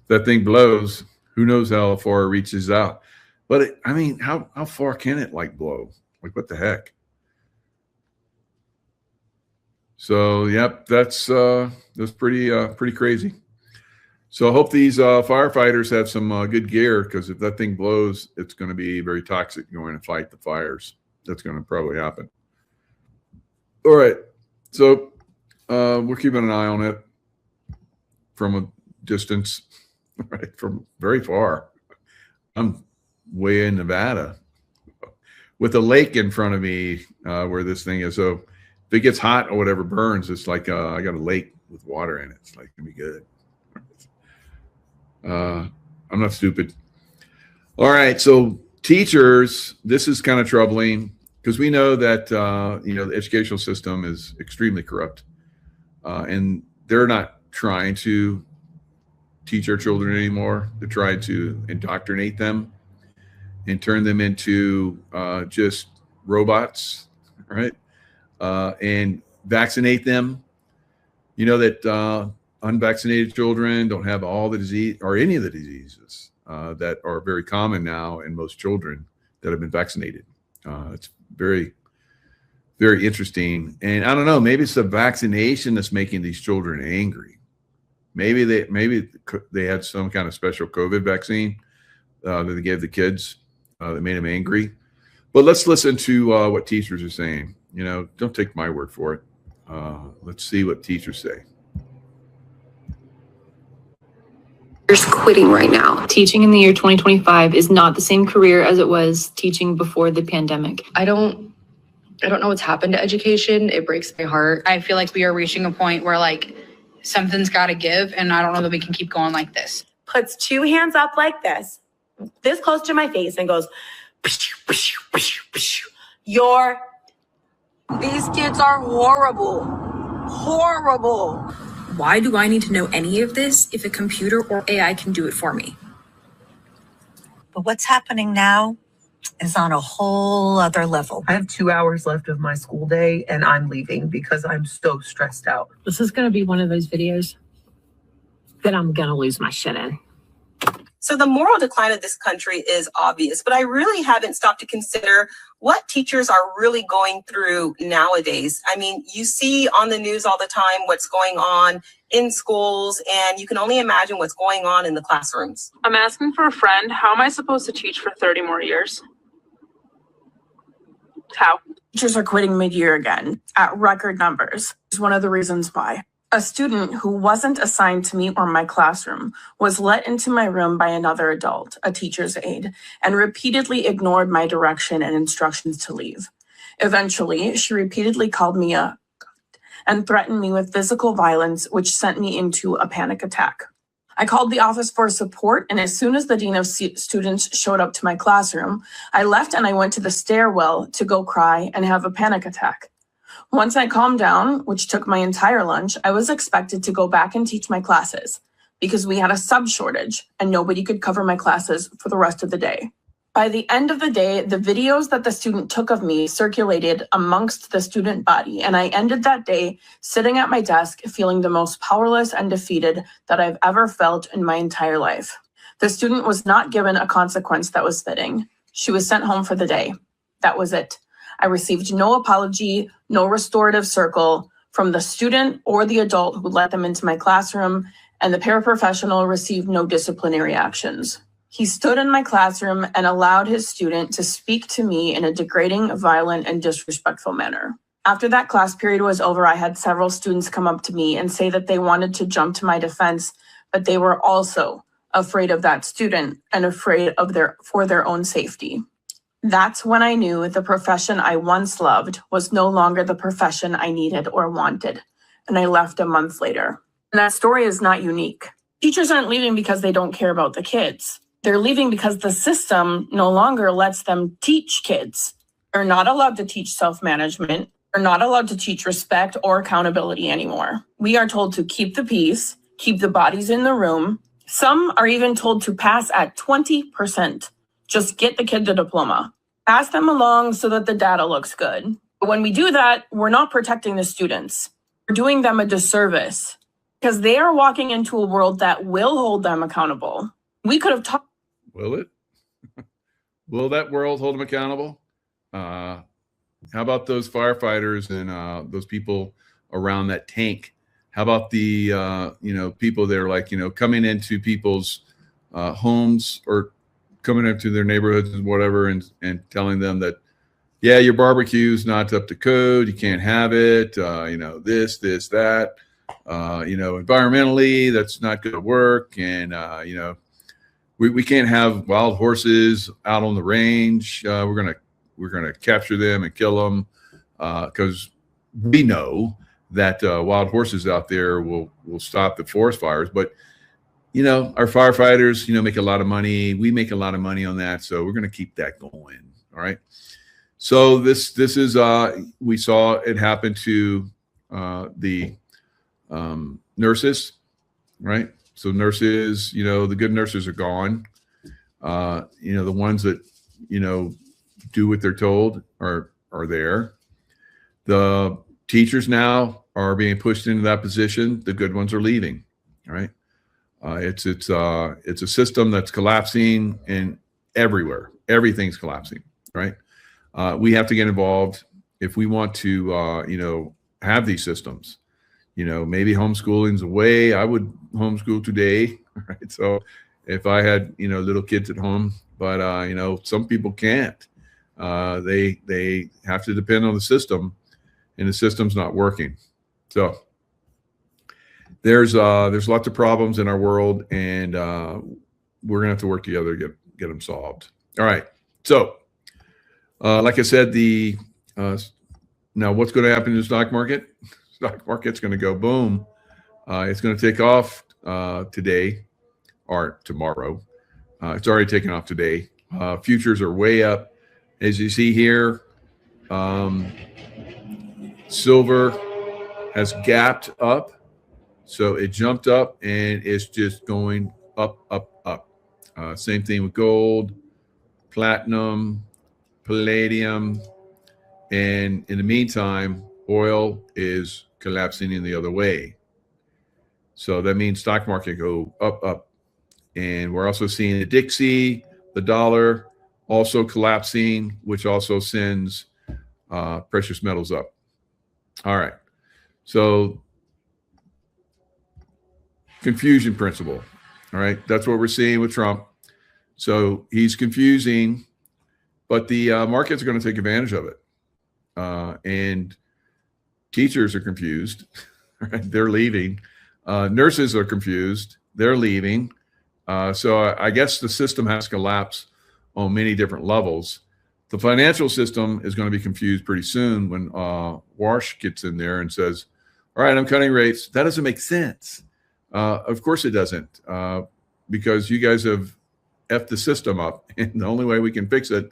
that thing blows, who knows how far it reaches out. But I mean, how far can it like blow? Like what the heck? So yep, that's pretty crazy. So I hope these firefighters have some good gear, because if that thing blows, it's going to be very toxic going to fight the fires. That's going to probably happen. All right, so we're keeping an eye on it from a distance, right? From very far. I'm way in Nevada with a lake in front of me where this thing is. So if it gets hot or whatever burns, it's like I got a lake with water in it. It's like gonna be good. I'm not stupid. All right, so teachers, this is kind of troubling because we know that the educational system is extremely corrupt, and they're not trying to teach our children anymore. They're trying to indoctrinate them and turn them into just robots, right? And vaccinate them. You know that unvaccinated children don't have all the disease or any of the diseases that are very common now in most children that have been vaccinated. It's very, very interesting. And I don't know, maybe it's the vaccination that's making these children angry. Maybe they had some kind of special COVID vaccine that they gave the kids that made them angry. But let's listen to what teachers are saying. Don't take my word for it. Let's see what teachers say. Quitting right now. Teaching in the year 2025 is not the same career as it was teaching before the pandemic. I don't know what's happened to education. It breaks my heart. I feel like we are reaching a point where something's got to give, and I don't know that we can keep going like this. Puts two hands up like this close to my face, and goes, these kids are horrible. Why do I need to know any of this if a computer or AI can do it for me? But what's happening now is on a whole other level. I have 2 hours left of my school day, and I'm leaving because I'm so stressed out. This is going to be one of those videos that I'm going to lose my shit in. So the moral decline of this country is obvious, but I really haven't stopped to consider what teachers are really going through nowadays. I mean, you see on the news all the time what's going on in schools, and you can only imagine what's going on in the classrooms. I'm asking for a friend. How am I supposed to teach for 30 more years? How? Teachers are quitting mid-year again at record numbers. It's one of the reasons why. A student who wasn't assigned to me or my classroom was let into my room by another adult, a teacher's aide, and repeatedly ignored my direction and instructions to leave. Eventually, she repeatedly called me and threatened me with physical violence, which sent me into a panic attack. I called the office for support, and as soon as the dean of students showed up to my classroom, I left and I went to the stairwell to go cry and have a panic attack. Once I calmed down, which took my entire lunch, I was expected to go back and teach my classes because we had a sub shortage and nobody could cover my classes for the rest of the day. By the end of the day, the videos that the student took of me circulated amongst the student body, and I ended that day sitting at my desk feeling the most powerless and defeated that I've ever felt in my entire life. The student was not given a consequence that was fitting. She was sent home for the day. That was it. I received no apology, no restorative circle from the student or the adult who let them into my classroom, and the paraprofessional received no disciplinary actions. He stood in my classroom and allowed his student to speak to me in a degrading, violent, and disrespectful manner. After that class period was over, I had several students come up to me and say that they wanted to jump to my defense, but they were also afraid of that student and afraid of for their own safety. That's when I knew the profession I once loved was no longer the profession I needed or wanted, and I left a month later. And that story is not unique. Teachers aren't leaving because they don't care about the kids. They're leaving because the system no longer lets them teach kids. They're not allowed to teach self-management. They're not allowed to teach respect or accountability anymore. We are told to keep the peace, keep the bodies in the room. Some are even told to pass at 20%. Just get the kid the diploma. Pass them along so that the data looks good. But when we do that, we're not protecting the students. We're doing them a disservice because they are walking into a world that will hold them accountable. We could have talked. Will it? Will that world hold them accountable? How about those firefighters and those people around that tank? How about the people that are like coming into people's homes or coming into their neighborhoods and whatever, and telling them that, yeah, your barbecue's not up to code, you can't have it, this, that, environmentally that's not going to work, and we can't have wild horses out on the range. We're gonna capture them and kill them because we know that wild horses out there will stop the forest fires. But our firefighters make a lot of money. We make a lot of money on that, so we're gonna keep that going. All right. So this is we saw it happen to the nurses, right? So nurses, the good nurses are gone. The ones that, do what they're told are there. The teachers now are being pushed into that position. The good ones are leaving. All right. It's a system that's collapsing and everywhere. Everything's collapsing. Right. We have to get involved if we want to, have these systems. Maybe homeschooling's a way. I would homeschool today, right? So if I had, little kids at home, but, some people can't. They have to depend on the system, and the system's not working. So there's lots of problems in our world, and we're going to have to work together to get them solved. All right. So like I said, now what's going to happen in the stock market? Stock market's going to go boom. It's going to take off today or tomorrow. It's already taken off today. Futures are way up. As you see here, silver has gapped up. So it jumped up and it's just going up, up, up. Same thing with gold, platinum, palladium. And in the meantime, oil is collapsing in the other way. So that means stock market go up, up. And we're also seeing the Dixie, the dollar also collapsing, which also sends precious metals up. All right. So confusion principle. All right. That's what we're seeing with Trump. So he's confusing, but the markets are going to take advantage of it. And teachers are confused, right? They're leaving. Nurses are confused. They're leaving. So I guess the system has to collapse on many different levels. The financial system is going to be confused pretty soon when Wash gets in there and says, all right, I'm cutting rates. That doesn't make sense. Of course it doesn't, because you guys have effed the system up, and the only way we can fix it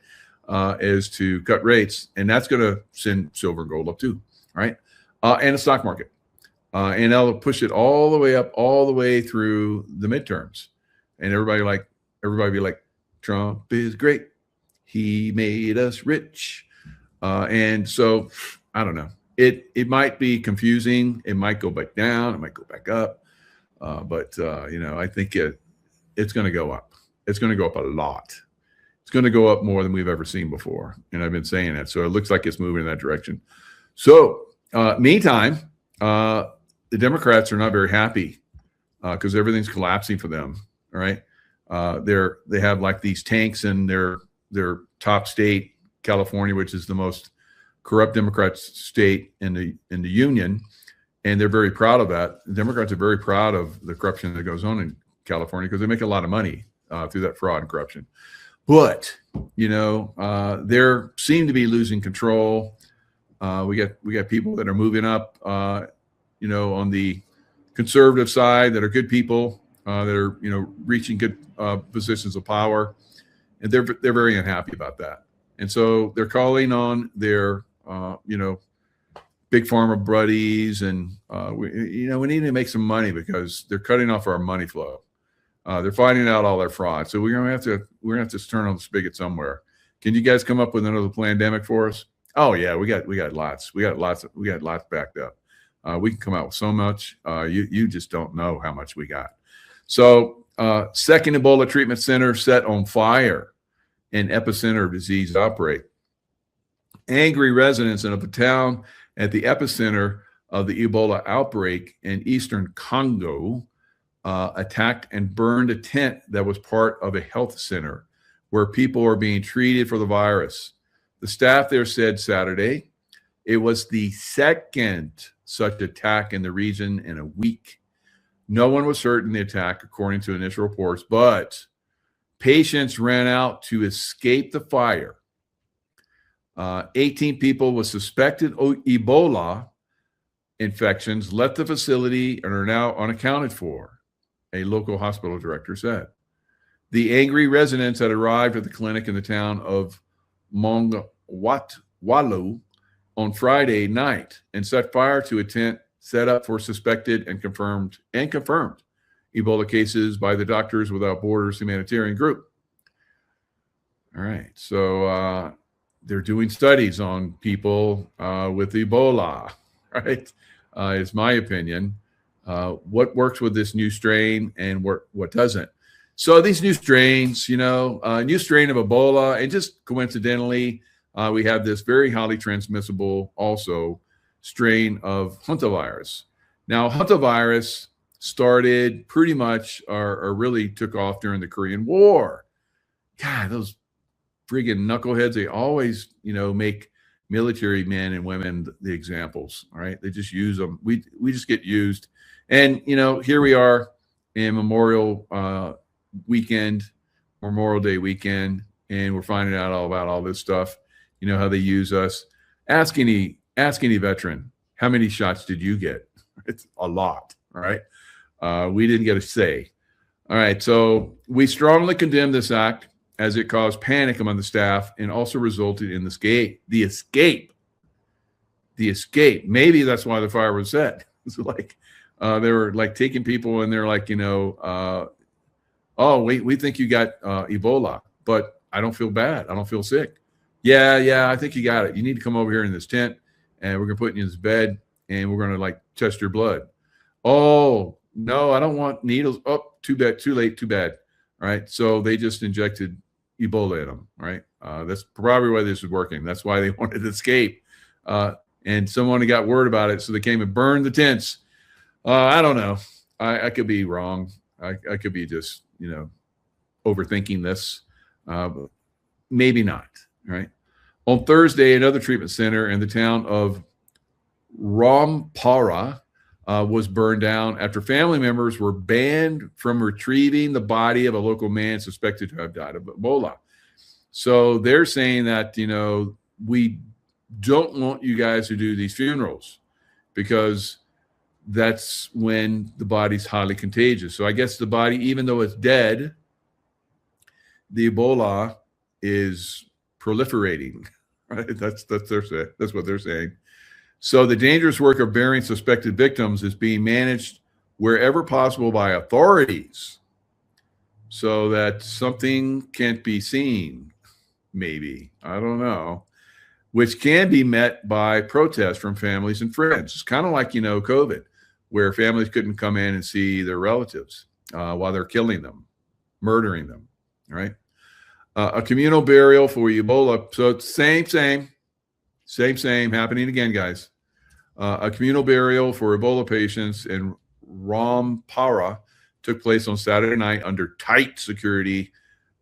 is to cut rates, and that's going to send silver and gold up too, right? And the stock market, and that'll push it all the way up, all the way through the midterms, and everybody be like, Trump is great, he made us rich, and so I don't know. It might be confusing. It might go back down. It might go back up, but I think it's going to go up. It's going to go up a lot. It's going to go up more than we've ever seen before. And I've been saying that. So it looks like it's moving in that direction. So meantime, the Democrats are not very happy because everything's collapsing for them. All right. They have like these tanks in their top state, California, which is the most corrupt Democrat state in the union. And they're very proud of that. The Democrats are very proud of the corruption that goes on in California because they make a lot of money through that fraud and corruption. But, they seem to be losing control. We got people that are moving up, on the conservative side that are good people that are, reaching good positions of power. And they're very unhappy about that. And so they're calling on their, big pharma buddies. And, we need to make some money because they're cutting off our money flow. They're finding out all their fraud. So we're gonna have to turn on the spigot somewhere. Can you guys come up with another pandemic for us? Oh yeah, we got lots. We got lots backed up. We can come out with so much. You just don't know how much we got. So second Ebola treatment center set on fire in epicenter of disease outbreak. Angry residents of a town at the epicenter of the Ebola outbreak in eastern Congo attacked and burned a tent that was part of a health center where people are being treated for the virus. The staff there said Saturday it was the second such attack in the region in a week. No one was hurt in the attack, according to initial reports, but patients ran out to escape the fire. 18 people with suspected Ebola infections left the facility and are now unaccounted for, a local hospital director said. The angry residents had arrived at the clinic in the town of Mongwalu on Friday night and set fire to a tent set up for suspected and confirmed Ebola cases by the Doctors Without Borders humanitarian group. All right, so they're doing studies on people with Ebola, right? Is my opinion. What works with this new strain and what doesn't. So these new strains, new strain of Ebola, and just coincidentally, we have this very highly transmissible also strain of hantavirus. Now, hantavirus started pretty much or really took off during the Korean War. God, those friggin' knuckleheads, they always, make military men and women the examples, all right? They just use them. We just get used. And, here we are in Memorial Day weekend, and we're finding out all about all this stuff, how they use us. Ask any veteran, how many shots did you get? It's a lot, all right? We didn't get a say. All right, so we strongly condemn this act as it caused panic among the staff and also resulted in the escape. Maybe that's why the fire was set. It's like they were like taking people and they're like, oh, we think you got Ebola, but I don't feel bad. I don't feel sick. Yeah, I think you got it. You need to come over here in this tent and we're going to put you in this bed and we're going to test your blood. Oh, no, I don't want needles. Oh, too bad, too late, too bad. All right. So they just injected Ebola in them, right? That's probably why this is working. That's why they wanted to escape. And someone got word about it, so they came and burned the tents. I don't know. I could be wrong. I could be just, overthinking this. But maybe not, right? On Thursday, another treatment center in the town of Rampara was burned down after family members were banned from retrieving the body of a local man suspected to have died of Ebola. So they're saying that, we don't want you guys to do these funerals because that's when the body's highly contagious. So I guess the body, even though it's dead, the Ebola is proliferating, right? That's what they're saying. So the dangerous work of burying suspected victims is being managed wherever possible by authorities so that something can't be seen, maybe. I don't know. Which can be met by protests from families and friends. It's kind of like, COVID, where families couldn't come in and see their relatives while they're killing them, murdering them, right? A communal burial for Ebola. So it's same, happening again, guys. A communal burial for Ebola patients in Rampara took place on Saturday night under tight security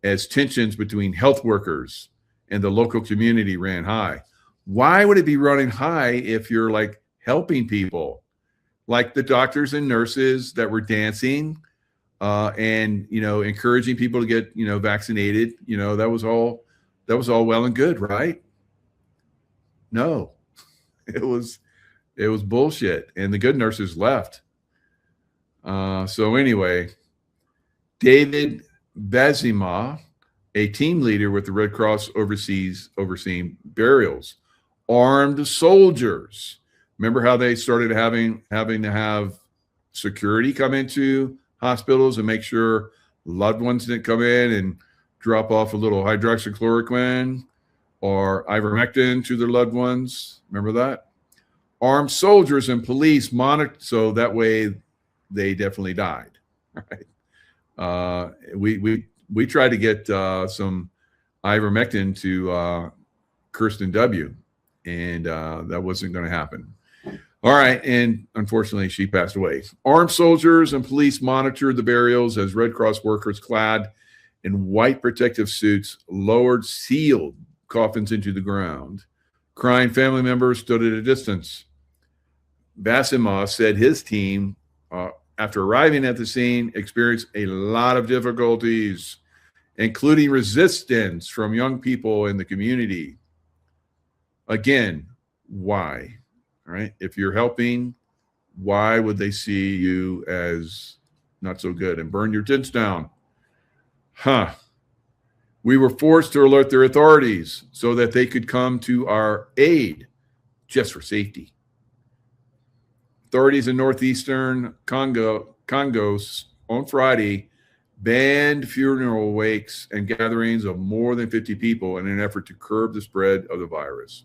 as tensions between health workers and the local community ran high. Why would it be running high if you're like helping people? Like the doctors and nurses that were dancing and encouraging people to get vaccinated. That was all well and good, right? No, it was bullshit, and the good nurses left. So anyway, David Bazima, a team leader with the Red Cross overseeing burials, armed soldiers. Remember how they started having to have security come into hospitals and make sure loved ones didn't come in and drop off a little hydroxychloroquine or ivermectin to their loved ones. Remember that? Armed soldiers and police monitored, so that way they definitely died. Right? We tried to get some ivermectin to Kirsten W., and that wasn't going to happen. All right, and unfortunately, she passed away. Armed soldiers and police monitored the burials as Red Cross workers clad in white protective suits lowered sealed coffins into the ground. Crying family members stood at a distance. Basima said his team, after arriving at the scene, experienced a lot of difficulties, including resistance from young people in the community. Again, why? All right. If you're helping, why would they see you as not so good and burn your tents down? We were forced to alert their authorities so that they could come to our aid just for safety. Authorities in northeastern Congo on Friday banned funeral wakes and gatherings of more than 50 people in an effort to curb the spread of the virus.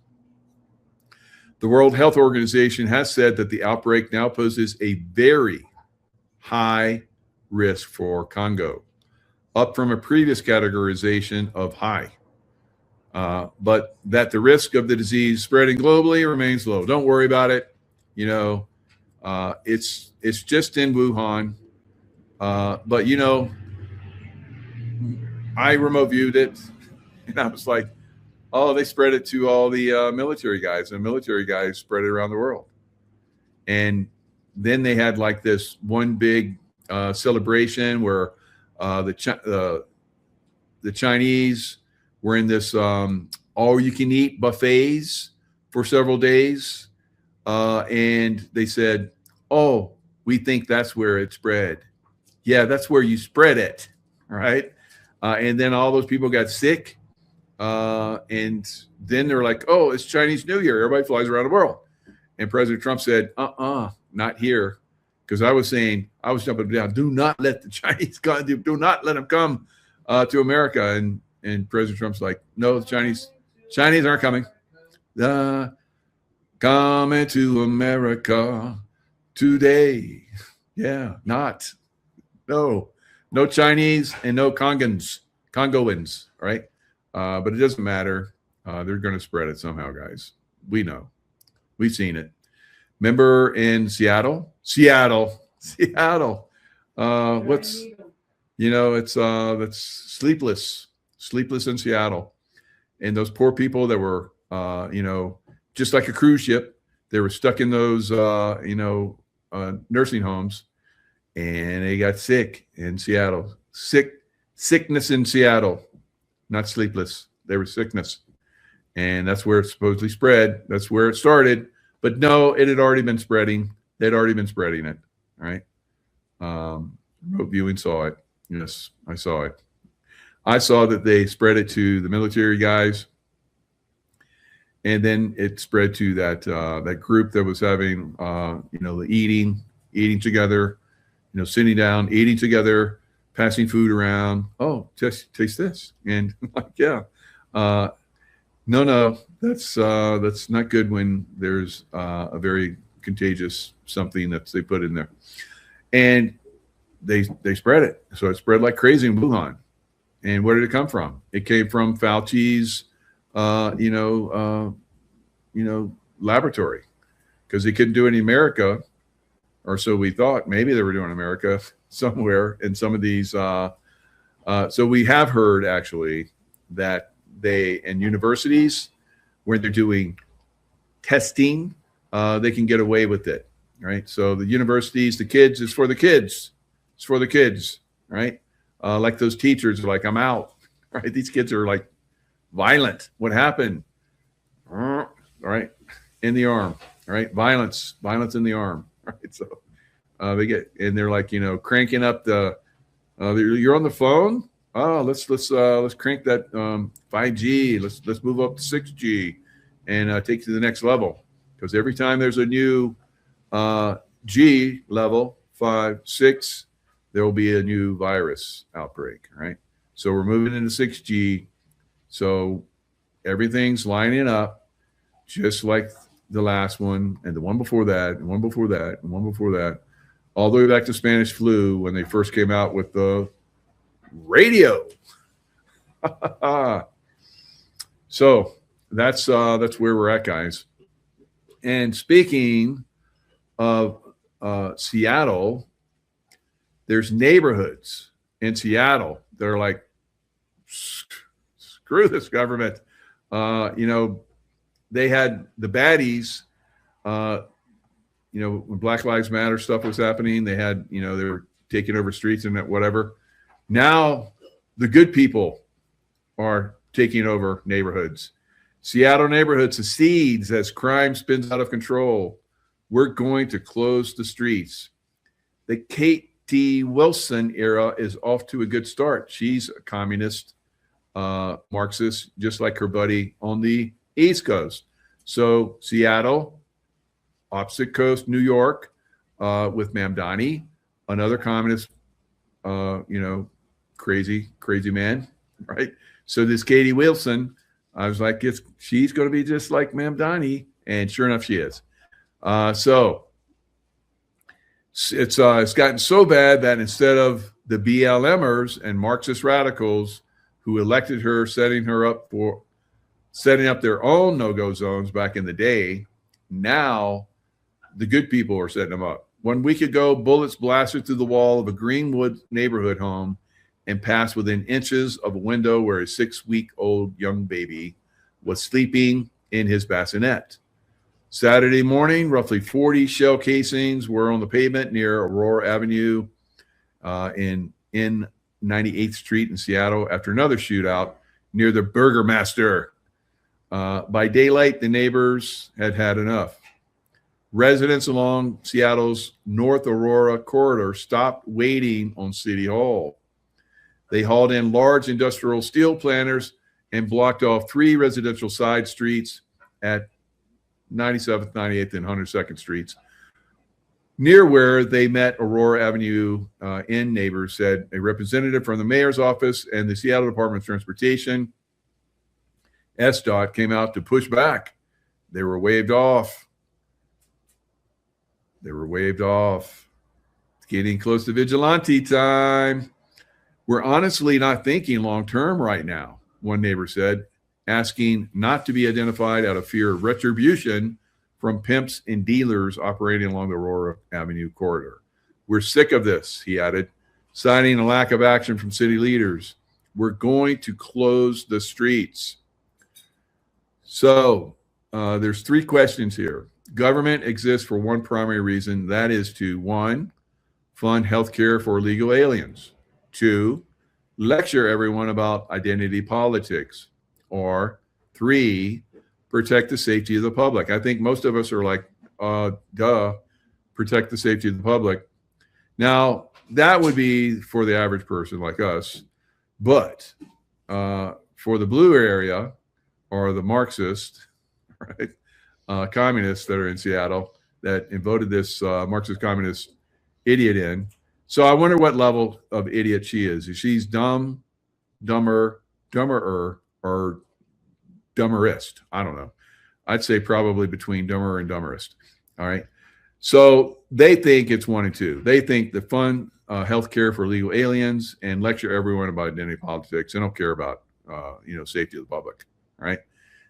The World Health Organization has said that the outbreak now poses a very high risk for Congo, up from a previous categorization of high, but that the risk of the disease spreading globally remains low. Don't worry about it. It's just in Wuhan, but I remote viewed it, and I was like, oh, they spread it to all the military guys, and military guys spread it around the world. And then they had like this one big celebration where the Chinese were in this all-you-can-eat buffets for several days, and they said, "Oh, we think that's where it spread." Yeah, that's where you spread it, right? And then all those people got sick. And then they're like, oh, it's Chinese New Year. Everybody flies around the world. And President Trump said, not here. Because I was jumping down, do not let the Chinese come, do not let them come to America. And President Trump's like, no, the Chinese aren't coming. Coming to America today. Yeah, no Chinese and no Congoans, right? But it doesn't matter. They're going to spread it somehow, guys. We know. We've seen it. Remember in Seattle? That's sleepless in Seattle. And those poor people that were, just like a cruise ship, they were stuck in those, nursing homes, and they got sick in Seattle. Sickness in Seattle. Not sleepless. They were sickness. And that's where it supposedly spread. That's where it started. But no, it had already been spreading they'd already been spreading it. All right. Remote viewing saw it. Yes, I saw it. I saw that they spread it to the military guys, and then it spread to that group that was having the eating together, sitting down, eating together, passing food around. Oh, taste this, and like, yeah, no, that's not good when there's a very contagious something that they put in there, and they spread it. So it spread like crazy in Wuhan. And where did it come from? It came from Fauci's, laboratory, because they couldn't do it in America, or so we thought. Maybe they were doing America somewhere in some of these. So we have heard actually that they, in universities, where they're doing testing, they can get away with it, right? So the universities, the kids, it's for the kids. It's for the kids, right? Like those teachers are like, I'm out, right? These kids are like violent. What happened? All right, in the arm, all right? Violence in the arm, right? So they get, and they're like, cranking up the, you're on the phone. Oh, let's crank that 5G. Let's move up to 6G and take it to the next level. Because every time there's a new G level, 5, 6, there will be a new virus outbreak, right? So we're moving into 6G. So everything's lining up just like the last one and the one before that and one before that and one before that, all the way back to Spanish flu when they first came out with the radio. So that's where we're at, guys. And speaking of Seattle, there's neighborhoods in Seattle that are like, screw this government. They had the baddies, when Black Lives Matter stuff was happening, they had, they were taking over streets and whatever. Now the good people are taking over neighborhoods. Seattle neighborhood secedes as crime spins out of control. We're going to close the streets. The Katie Wilson era is off to a good start. She's a communist, Marxist, just like her buddy on the East Coast. So Seattle, opposite coast, New York, with Mamdani, another communist, crazy man, right? So this Katie Wilson, I was like, she's going to be just like Mamdani, and sure enough, she is. So it's gotten so bad that instead of the BLMers and Marxist radicals who elected her, setting up their own no-go zones back in the day, now the good people are setting them up. 1 week ago, bullets blasted through the wall of a Greenwood neighborhood home and passed within inches of a window where a 6-week-old young baby was sleeping in his bassinet. Saturday morning, roughly 40 shell casings were on the pavement near Aurora Avenue in 98th Street in Seattle after another shootout near the Burgermaster. By daylight, the neighbors had enough. Residents along Seattle's North Aurora corridor stopped waiting on City Hall. They hauled in large industrial steel planters and blocked off 3 residential side streets at 97th, 98th, and 102nd Streets. Near where they met Aurora Avenue Inn, neighbors said a representative from the mayor's office and the Seattle Department of Transportation, SDOT, came out to push back. They were waved off. It's getting close to vigilante time. We're honestly not thinking long-term right now, one neighbor said, asking not to be identified out of fear of retribution from pimps and dealers operating along the Aurora Avenue corridor. We're sick of this, he added, citing a lack of action from city leaders. We're going to close the streets. So there's 3 questions here. Government exists for one primary reason, that is to, 1, fund healthcare for illegal aliens. 2, lecture everyone about identity politics. Or 3, protect the safety of the public. I think most of us are like, duh. protect the safety of the public. Now, that would be for the average person like us, but for the blue area or the Marxist, right, communists that are in Seattle that voted this Marxist communist idiot in. So I wonder what level of idiot she is. If she's dumb, dumberer, or dumberist. I don't know. I'd say probably between dumber and dumberist. All right. So they think it's 1 and 2. They think the fund health care for illegal aliens and lecture everyone about identity politics. They don't care about safety of the public. All right.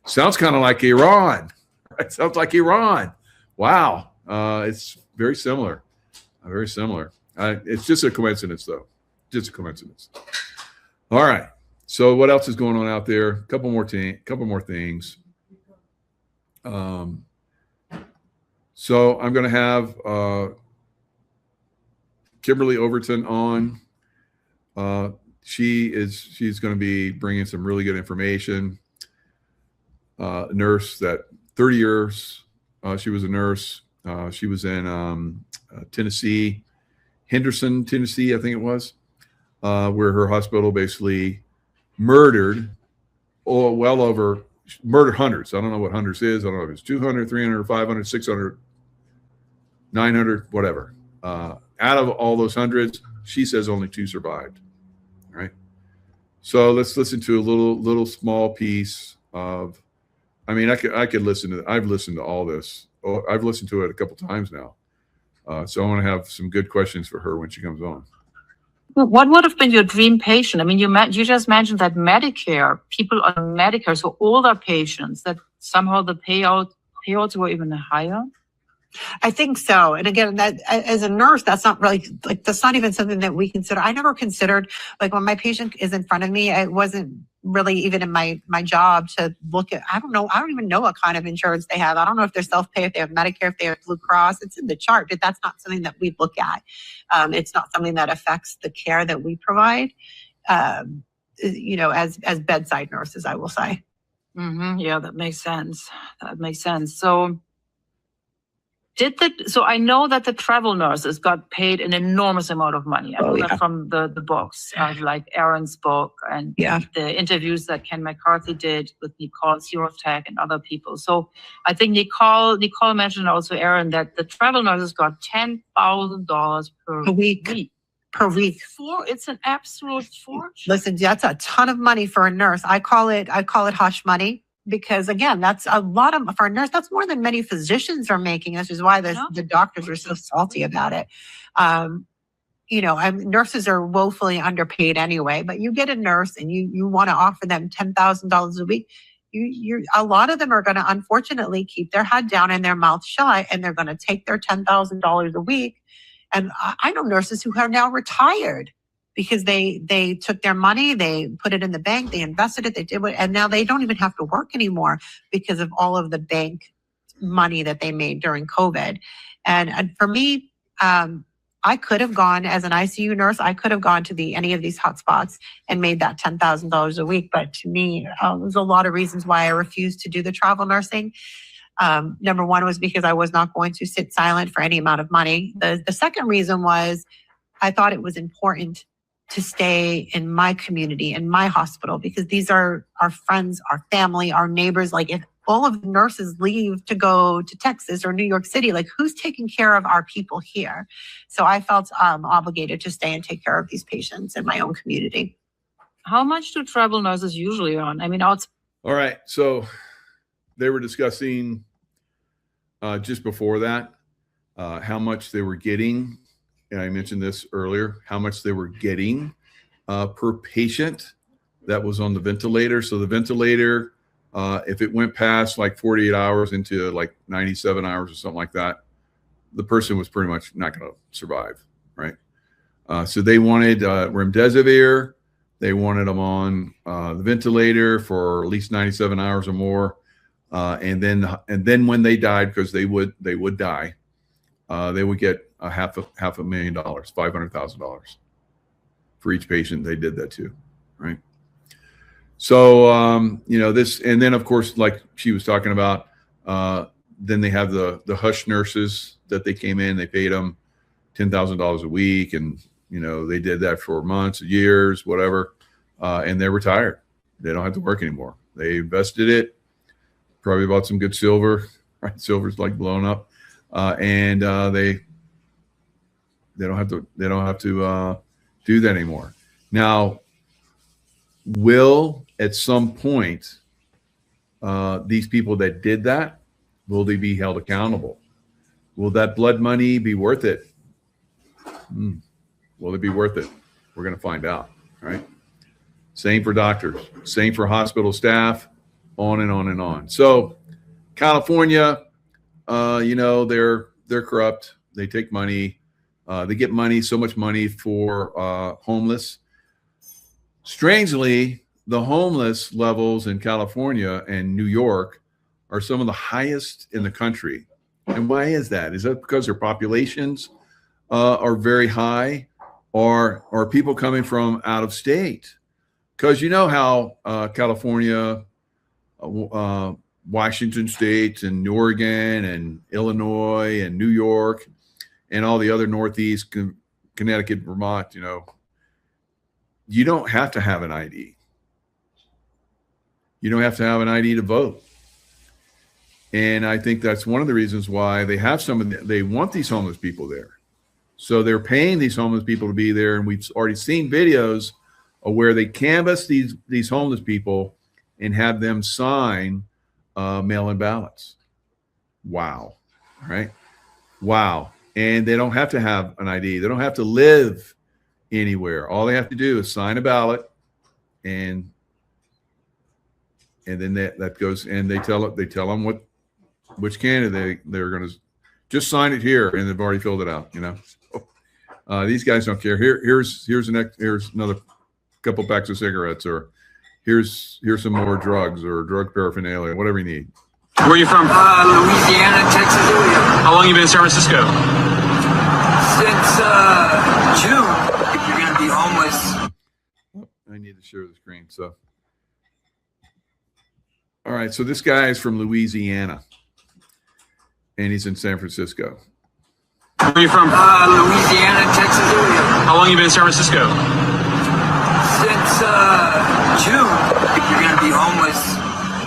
Sounds kind of like Iran. Right? Sounds like Iran. Wow. It's very similar. Very similar. It's just a coincidence, though. Just a coincidence. All right. So what else is going on out there? A couple more things. So I'm going to have Kimberly Overton on. She's going to be bringing some really good information. Nurse that 30 years. She was a nurse. She was in Tennessee, Henderson, Tennessee, I think it was, where her hospital basically murdered murdered hundreds. I don't know what hundreds is. I don't know if it's 200, 300, 500, 600, 900, whatever. Out of all those hundreds, she says only 2 survived. All right. So let's listen to a little small piece of, I mean, I could listen to, I've listened to all this. Oh, I've listened to it a couple times now. So I want to have some good questions for her when she comes on. What would have been your dream patient? I mean, you just mentioned that Medicare, people on Medicare, so older patients, that somehow the payouts were even higher. I think so. And again, that as a nurse, that's not really that's not even something that we consider. I never considered, like, when my patient is in front of me, it wasn't really even in my job to look at, I don't even know what kind of insurance they have. I don't know if they're self-pay, if they have Medicare, if they have Blue Cross. It's in the chart, but that's not something that we look at. It's not something that affects the care that we provide, as bedside nurses, I will say. Mm-hmm. Yeah, that makes sense. So I know that the travel nurses got paid an enormous amount of money. I know that from the books, like Aaron's book and the interviews that Ken McCarthy did with Nicole Sirotech and other people. So I think Nicole mentioned also, Aaron, that the travel nurses got $10,000 per week. Per week. It's an absolute fortune. Listen, that's a ton of money for a nurse. I call it hush money. Because again, that's a lot for a nurse. That's more than many physicians are making. This is why the doctors are so salty about it. Nurses are woefully underpaid anyway. But you get a nurse and you want to offer them $10,000 a week. A lot of them are going to unfortunately keep their head down and their mouth shut, and they're going to take their $10,000 a week. And I know nurses who are now retired, because they took their money, they put it in the bank, they invested it, they did what, and now they don't even have to work anymore because of all of the bank money that they made during COVID. And for me, I could have gone as an ICU nurse. I could have gone to any of these hotspots and made that $10,000 a week. But to me, there's a lot of reasons why I refused to do the travel nursing. Number one was because I was not going to sit silent for any amount of money. The second reason was I thought it was important to stay in my community, in my hospital, because these are our friends, our family, our neighbors. Like, if all of the nurses leave to go to Texas or New York City, like, who's taking care of our people here? So I felt obligated to stay and take care of these patients in my own community. How much do travel nurses usually earn? I mean, all right. So they were discussing just before that how much they were getting. And I mentioned this earlier, how much they were getting per patient that was on the ventilator. So the ventilator, if it went past like 48 hours into like 97 hours or something like that, the person was pretty much not going to survive, right? So they wanted remdesivir. They wanted them on the ventilator for at least 97 hours or more. And then when they died, because they would die, they would get $500,000, $500,000 for each patient they did that to, right? So this, and then of course, like she was talking about, then they have the hush nurses that they came in, they paid them $10,000 a week, and they did that for months, years, whatever, and they're retired. They don't have to work anymore. They invested it, probably bought some good silver. Right, silver's like blown up, and they don't have to do that anymore. Now, will at some point these people that did that, will they be held accountable? Will that blood money be worth it? Will it be worth it? We're going to find out, right? Same for doctors, same for hospital staff, on and on and on. So California, they're corrupt. They take money. They get money, so much money for homeless. Strangely, the homeless levels in California and New York are some of the highest in the country. And why is that? Is that because their populations are very high, or are people coming from out of state? Because you know how California, Washington State, and Oregon, and Illinois, and New York, and all the other Northeast, Connecticut, Vermont, you don't have to have an ID. You don't have to have an ID to vote. And I think that's one of the reasons why they have they want these homeless people there. So they're paying these homeless people to be there. And we've already seen videos of where they canvass these homeless people and have them sign mail-in ballots. Wow. All right. Wow. And they don't have to have an ID. They don't have to live anywhere. All they have to do is sign a ballot, and then that goes, and they tell them which candidate they're going to just sign it here, and they've already filled it out. These guys don't care. Here's another couple packs of cigarettes, or here's some more drugs or drug paraphernalia, whatever you need. Where are you from? Louisiana, Texas area. How long you been in San Francisco? Since June. You're gonna be homeless. I need to share the screen. So, all right. So this guy is from Louisiana, and he's in San Francisco. Where are you from? Louisiana, Texas area. How long you been in San Francisco? Since June. You're gonna be homeless.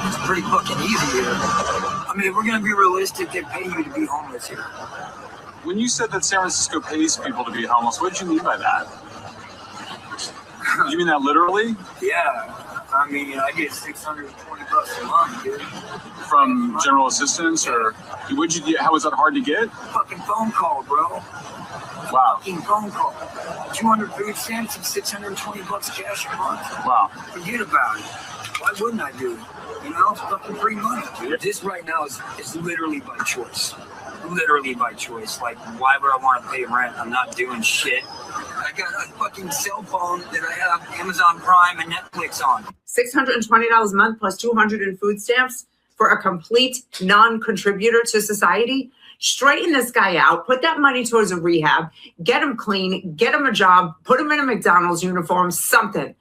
It's pretty fucking easy here. I mean, if we're gonna be realistic, they pay you to be homeless here. When you said that San Francisco pays people to be homeless, what did you mean by that? You mean that literally? Yeah. I mean, I get $620 a month, dude. From general assistance, or would you get? How was that hard to get? Fucking phone call, bro. Wow. Fucking phone call. 200 food stamps and $620 cash a month. Wow. Forget about it. Why wouldn't I do it? It's fucking free money. Dude. This right now is literally by choice. Literally by choice. Like, why would I want to pay rent? I'm not doing shit. I got a fucking cell phone that I have Amazon Prime and Netflix on. $620 a month plus 200 in food stamps for a complete non-contributor to society. Straighten this guy out. Put that money towards a rehab. Get him clean. Get him a job. Put him in a McDonald's uniform. Something.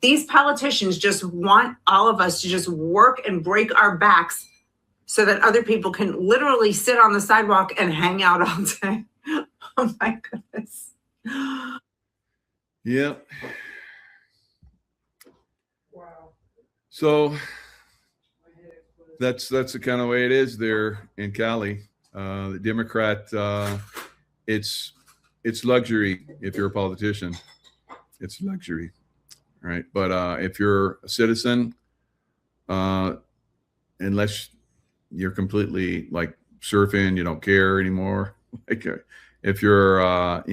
These politicians just want all of us to just work and break our backs so that other people can literally sit on the sidewalk and hang out all day. Oh my goodness. Yeah. Wow. So that's the kind of way it is there in Cali. The Democrat, it's luxury if you're a politician. It's luxury. Right. But if you're a citizen, unless you're completely like surfing, you don't care anymore. Like if you're,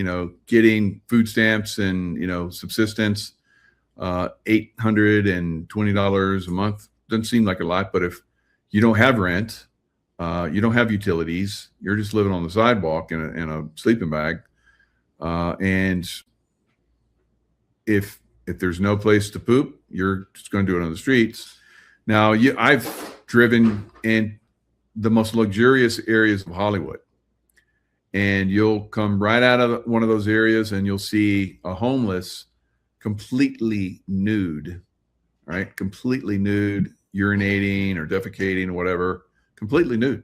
getting food stamps and, subsistence, $820 a month doesn't seem like a lot. But if you don't have rent, you don't have utilities, you're just living on the sidewalk in a sleeping bag. And if there's no place to poop, you're just going to do it on the streets. Now, I've driven in the most luxurious areas of Hollywood, and you'll come right out of one of those areas and you'll see a homeless completely nude, right? Completely nude, urinating or defecating or whatever, completely nude.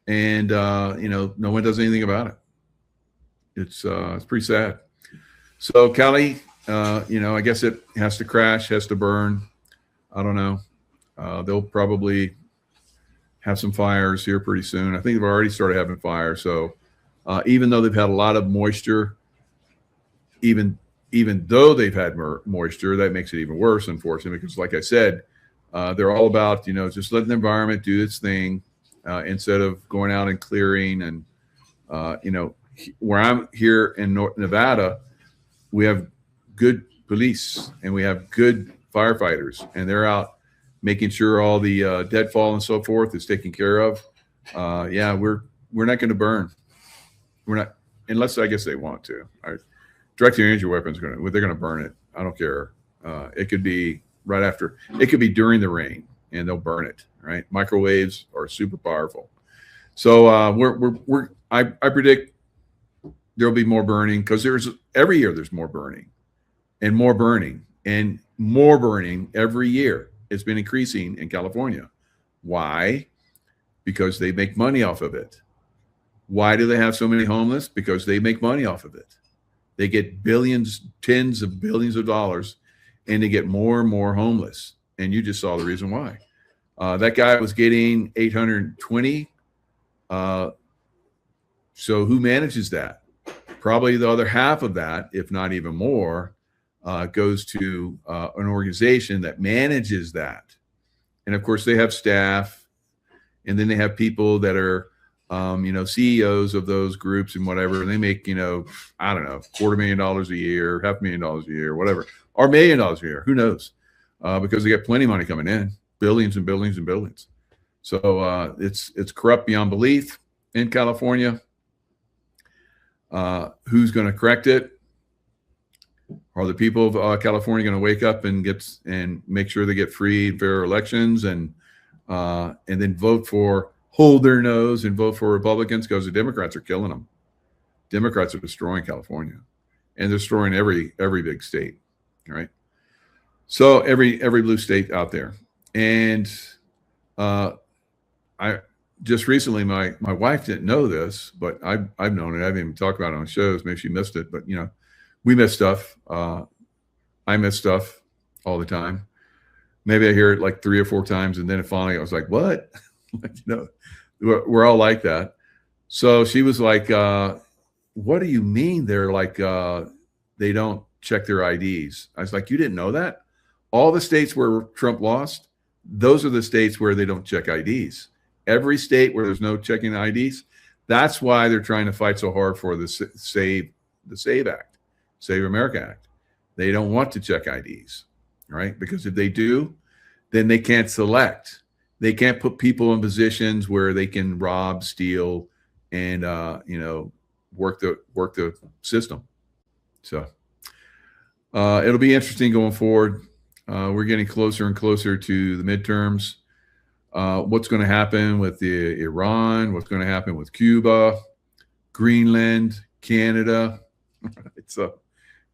and no one does anything about it. It's pretty sad. So Cali, I guess it has to crash, has to burn. I don't know. They'll probably have some fires here pretty soon. I think they've already started having fires. So even though they've had a lot of moisture, even though they've had moisture, that makes it even worse, unfortunately, because like I said, they're all about, just letting the environment do its thing instead of going out and clearing. And, where I'm here in North Nevada, we have good police and we have good firefighters, and they're out making sure all the deadfall and so forth is taken care of. We're not going to burn. We're not, unless I guess they want to. Direct energy weapons they're going to burn it. I don't care. It could be right after. It could be during the rain, and they'll burn it. Right? Microwaves are super powerful. So I predict there'll be more burning, because every year there's more burning, and more burning, and more burning every year. It's been increasing in California. Why? Because they make money off of it. Why do they have so many homeless? Because they make money off of it. They get billions, tens of billions of dollars, and they get more and more homeless. And you just saw the reason why. That guy was getting 820. So who manages that? Probably the other half of that, if not even more, goes to an organization that manages that. And of course, they have staff, and then they have people that are CEOs of those groups and whatever, and they make, I don't know, $250,000 a year, $500,000 a year, whatever, or $1 million a year. Who knows? Because they got plenty of money coming in, billions and billions and billions. So it's corrupt beyond belief in California. Who's going to correct it? Are the people of California going to wake up and make sure they get free and fair elections, and then hold their nose and vote for Republicans? Because the Democrats are killing them. Democrats are destroying California, and destroying every big state. Right? So every blue state out there. And I just recently, my wife didn't know this, but I've known it. I haven't even talked about it on shows. Maybe she missed it, but we miss stuff. I miss stuff all the time. Maybe I hear it like 3 or 4 times, and then finally I was like, what? We're all like that. So she was like, what do you mean they're like, they don't check their IDs? I was like, you didn't know that? All the states where Trump lost, those are the states where they don't check IDs. Every state where there's no checking IDs, that's why they're trying to fight so hard for the SAVE Act, Save America Act. They don't want to check IDs, right? Because if they do, then they can't select. They can't put people in positions where they can rob, steal, and work the system. So it'll be interesting going forward. We're getting closer and closer to the midterms. What's going to happen with Iran? What's going to happen with Cuba, Greenland, Canada?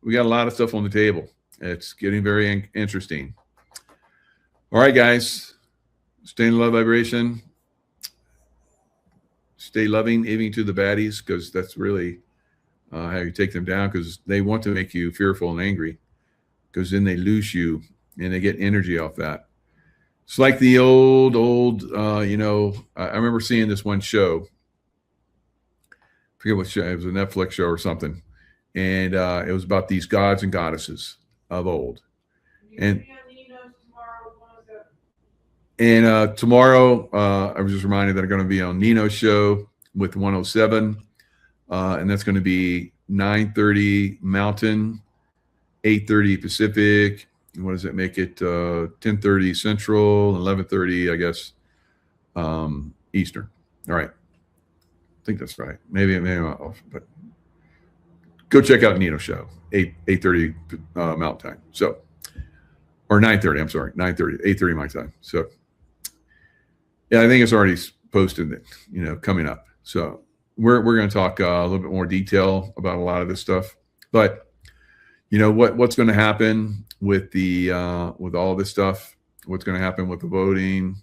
We got a lot of stuff on the table. It's getting very interesting. All right, guys. Stay in love vibration. Stay loving, even to the baddies, because that's really how you take them down, because they want to make you fearful and angry, because then they lose you and they get energy off that. It's like the old, I remember seeing this one show. I forget what show. It was a Netflix show or something. And it was about these gods and goddesses of old. And tomorrow, I was just reminded that I'm going to be on Nino's show with 107. And that's going to be 9:30 Mountain, 8:30 Pacific. What does it make it? 10:30 Central, 11:30, I guess, Eastern. All right. I think that's right. Maybe I'm off, but go check out Nino's show, 8:30 Mountain Time. So, or 9:30. I'm sorry, 9:30, 8:30 my time. So, yeah, I think it's already posted. Coming up. So we're going to talk a little bit more detail about a lot of this stuff. But what's going to happen with with all this stuff? What's going to happen with the voting?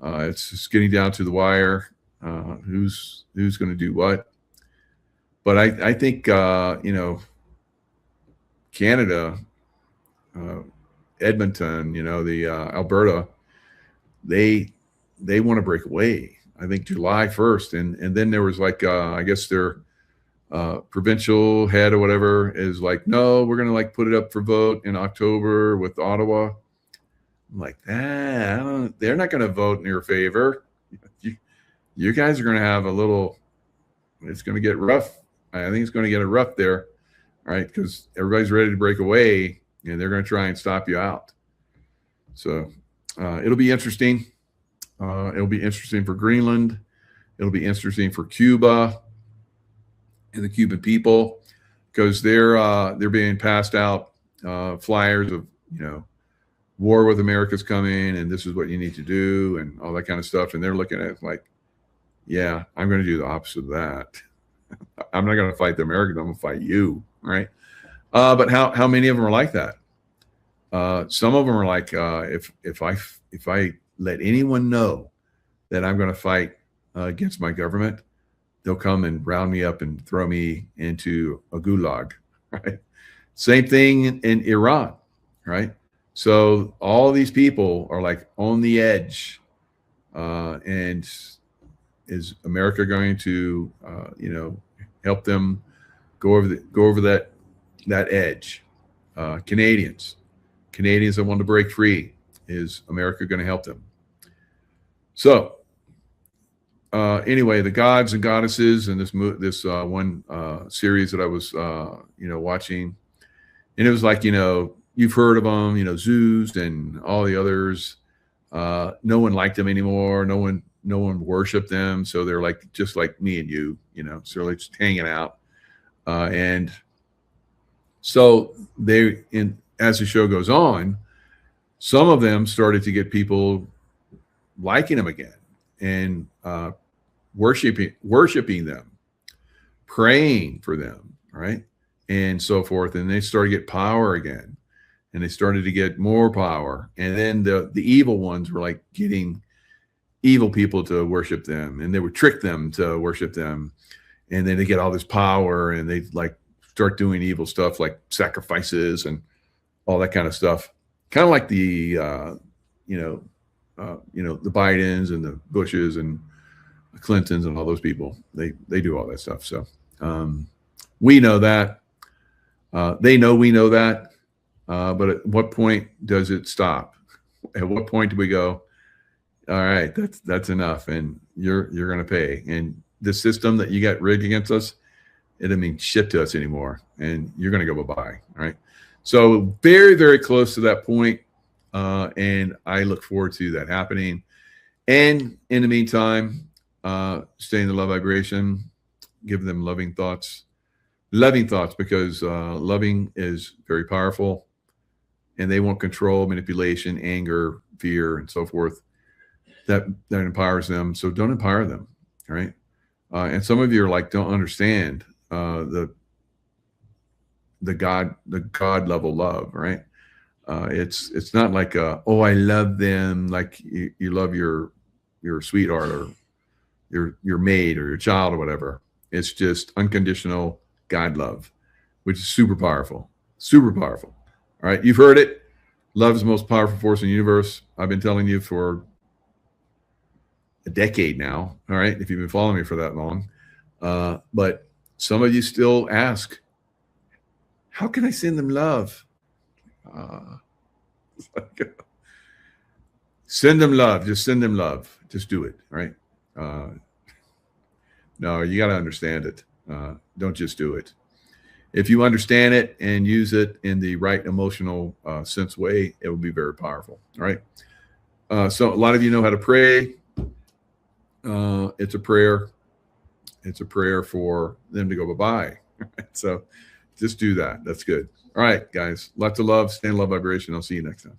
It's just getting down to the wire. who's going to do what. But I think, you know, Canada, Edmonton, you know, the Alberta, they want to break away. I think July 1st. And then there was like, I guess their provincial head or whatever is like, no, we're going to like put it up for vote in October with Ottawa. I'm like, they're not going to vote in your favor. You guys are going to have a little, it's going to get rough. I think it's going to get rough there, right? Because everybody's ready to break away and they're going to try and stop you out. So it'll be interesting. It'll be interesting for Greenland. It'll be interesting for Cuba and the Cuban people, because they're being passed out flyers of, you know, war with America's coming and this is what you need to do and all that kind of stuff. And they're looking at it like, yeah, I'm going to do the opposite of that. I'm not going to fight the Americans. I'm going to fight you, right? But how many of them are like that? Some of them are like, if I let anyone know that I'm going to fight against my government, they'll come and round me up and throw me into a gulag, right? Same thing in Iran, right? So all these people are like on the edge, and is America going to, you know, help them go over that edge? Canadians that want to break free, is America going to help them? So anyway, the gods and goddesses and this one series that I was you know, watching, and it was like, you know, you've heard of them, you know, Zeus and all the others. No one liked them anymore. No one worshiped them. So they're like, just like me and you know, so they're just hanging out. And so as the show goes on, some of them started to get people liking them again and worshiping them, praying for them, right? And so forth. And they started to get power again. And they started to get more power. And then the evil ones were like getting evil people to worship them, and they would trick them to worship them. And then they get all this power and they like start doing evil stuff like sacrifices and all that kind of stuff. Kind of like the, you know, the Bidens and the Bushes and the Clintons and all those people. They do all that stuff. So we know that. They know we know that. But at what point does it stop? At what point do we go, all right, that's enough, and you're going to pay? And the system that you got rigged against us, it doesn't mean shit to us anymore, and you're going to go bye-bye, all right? So very, very close to that point, and I look forward to that happening. And in the meantime, stay in the love vibration, give them loving thoughts, because loving is very powerful. And they want control, manipulation, anger, fear, and so forth. That empowers them. So don't empower them, right? And some of you are like, don't understand the God level love, right? It's not like oh, I love them like you love your sweetheart or your maid or your child or whatever. It's just unconditional God love, which is super powerful, super powerful. All right, you've heard it. Love is the most powerful force in the universe. I've been telling you for a decade now. All right, if you've been following me for that long. But some of you still ask, how can I send them love? Send them love. Just send them love. Just do it. Right? No, you got to understand it. Don't just do it. If you understand it and use it in the right emotional sense way, it will be very powerful. All right. So a lot of you know how to pray. It's a prayer. It's a prayer for them to go bye-bye. So just do that. That's good. All right, guys. Lots of love. Stay in love vibration. I'll see you next time.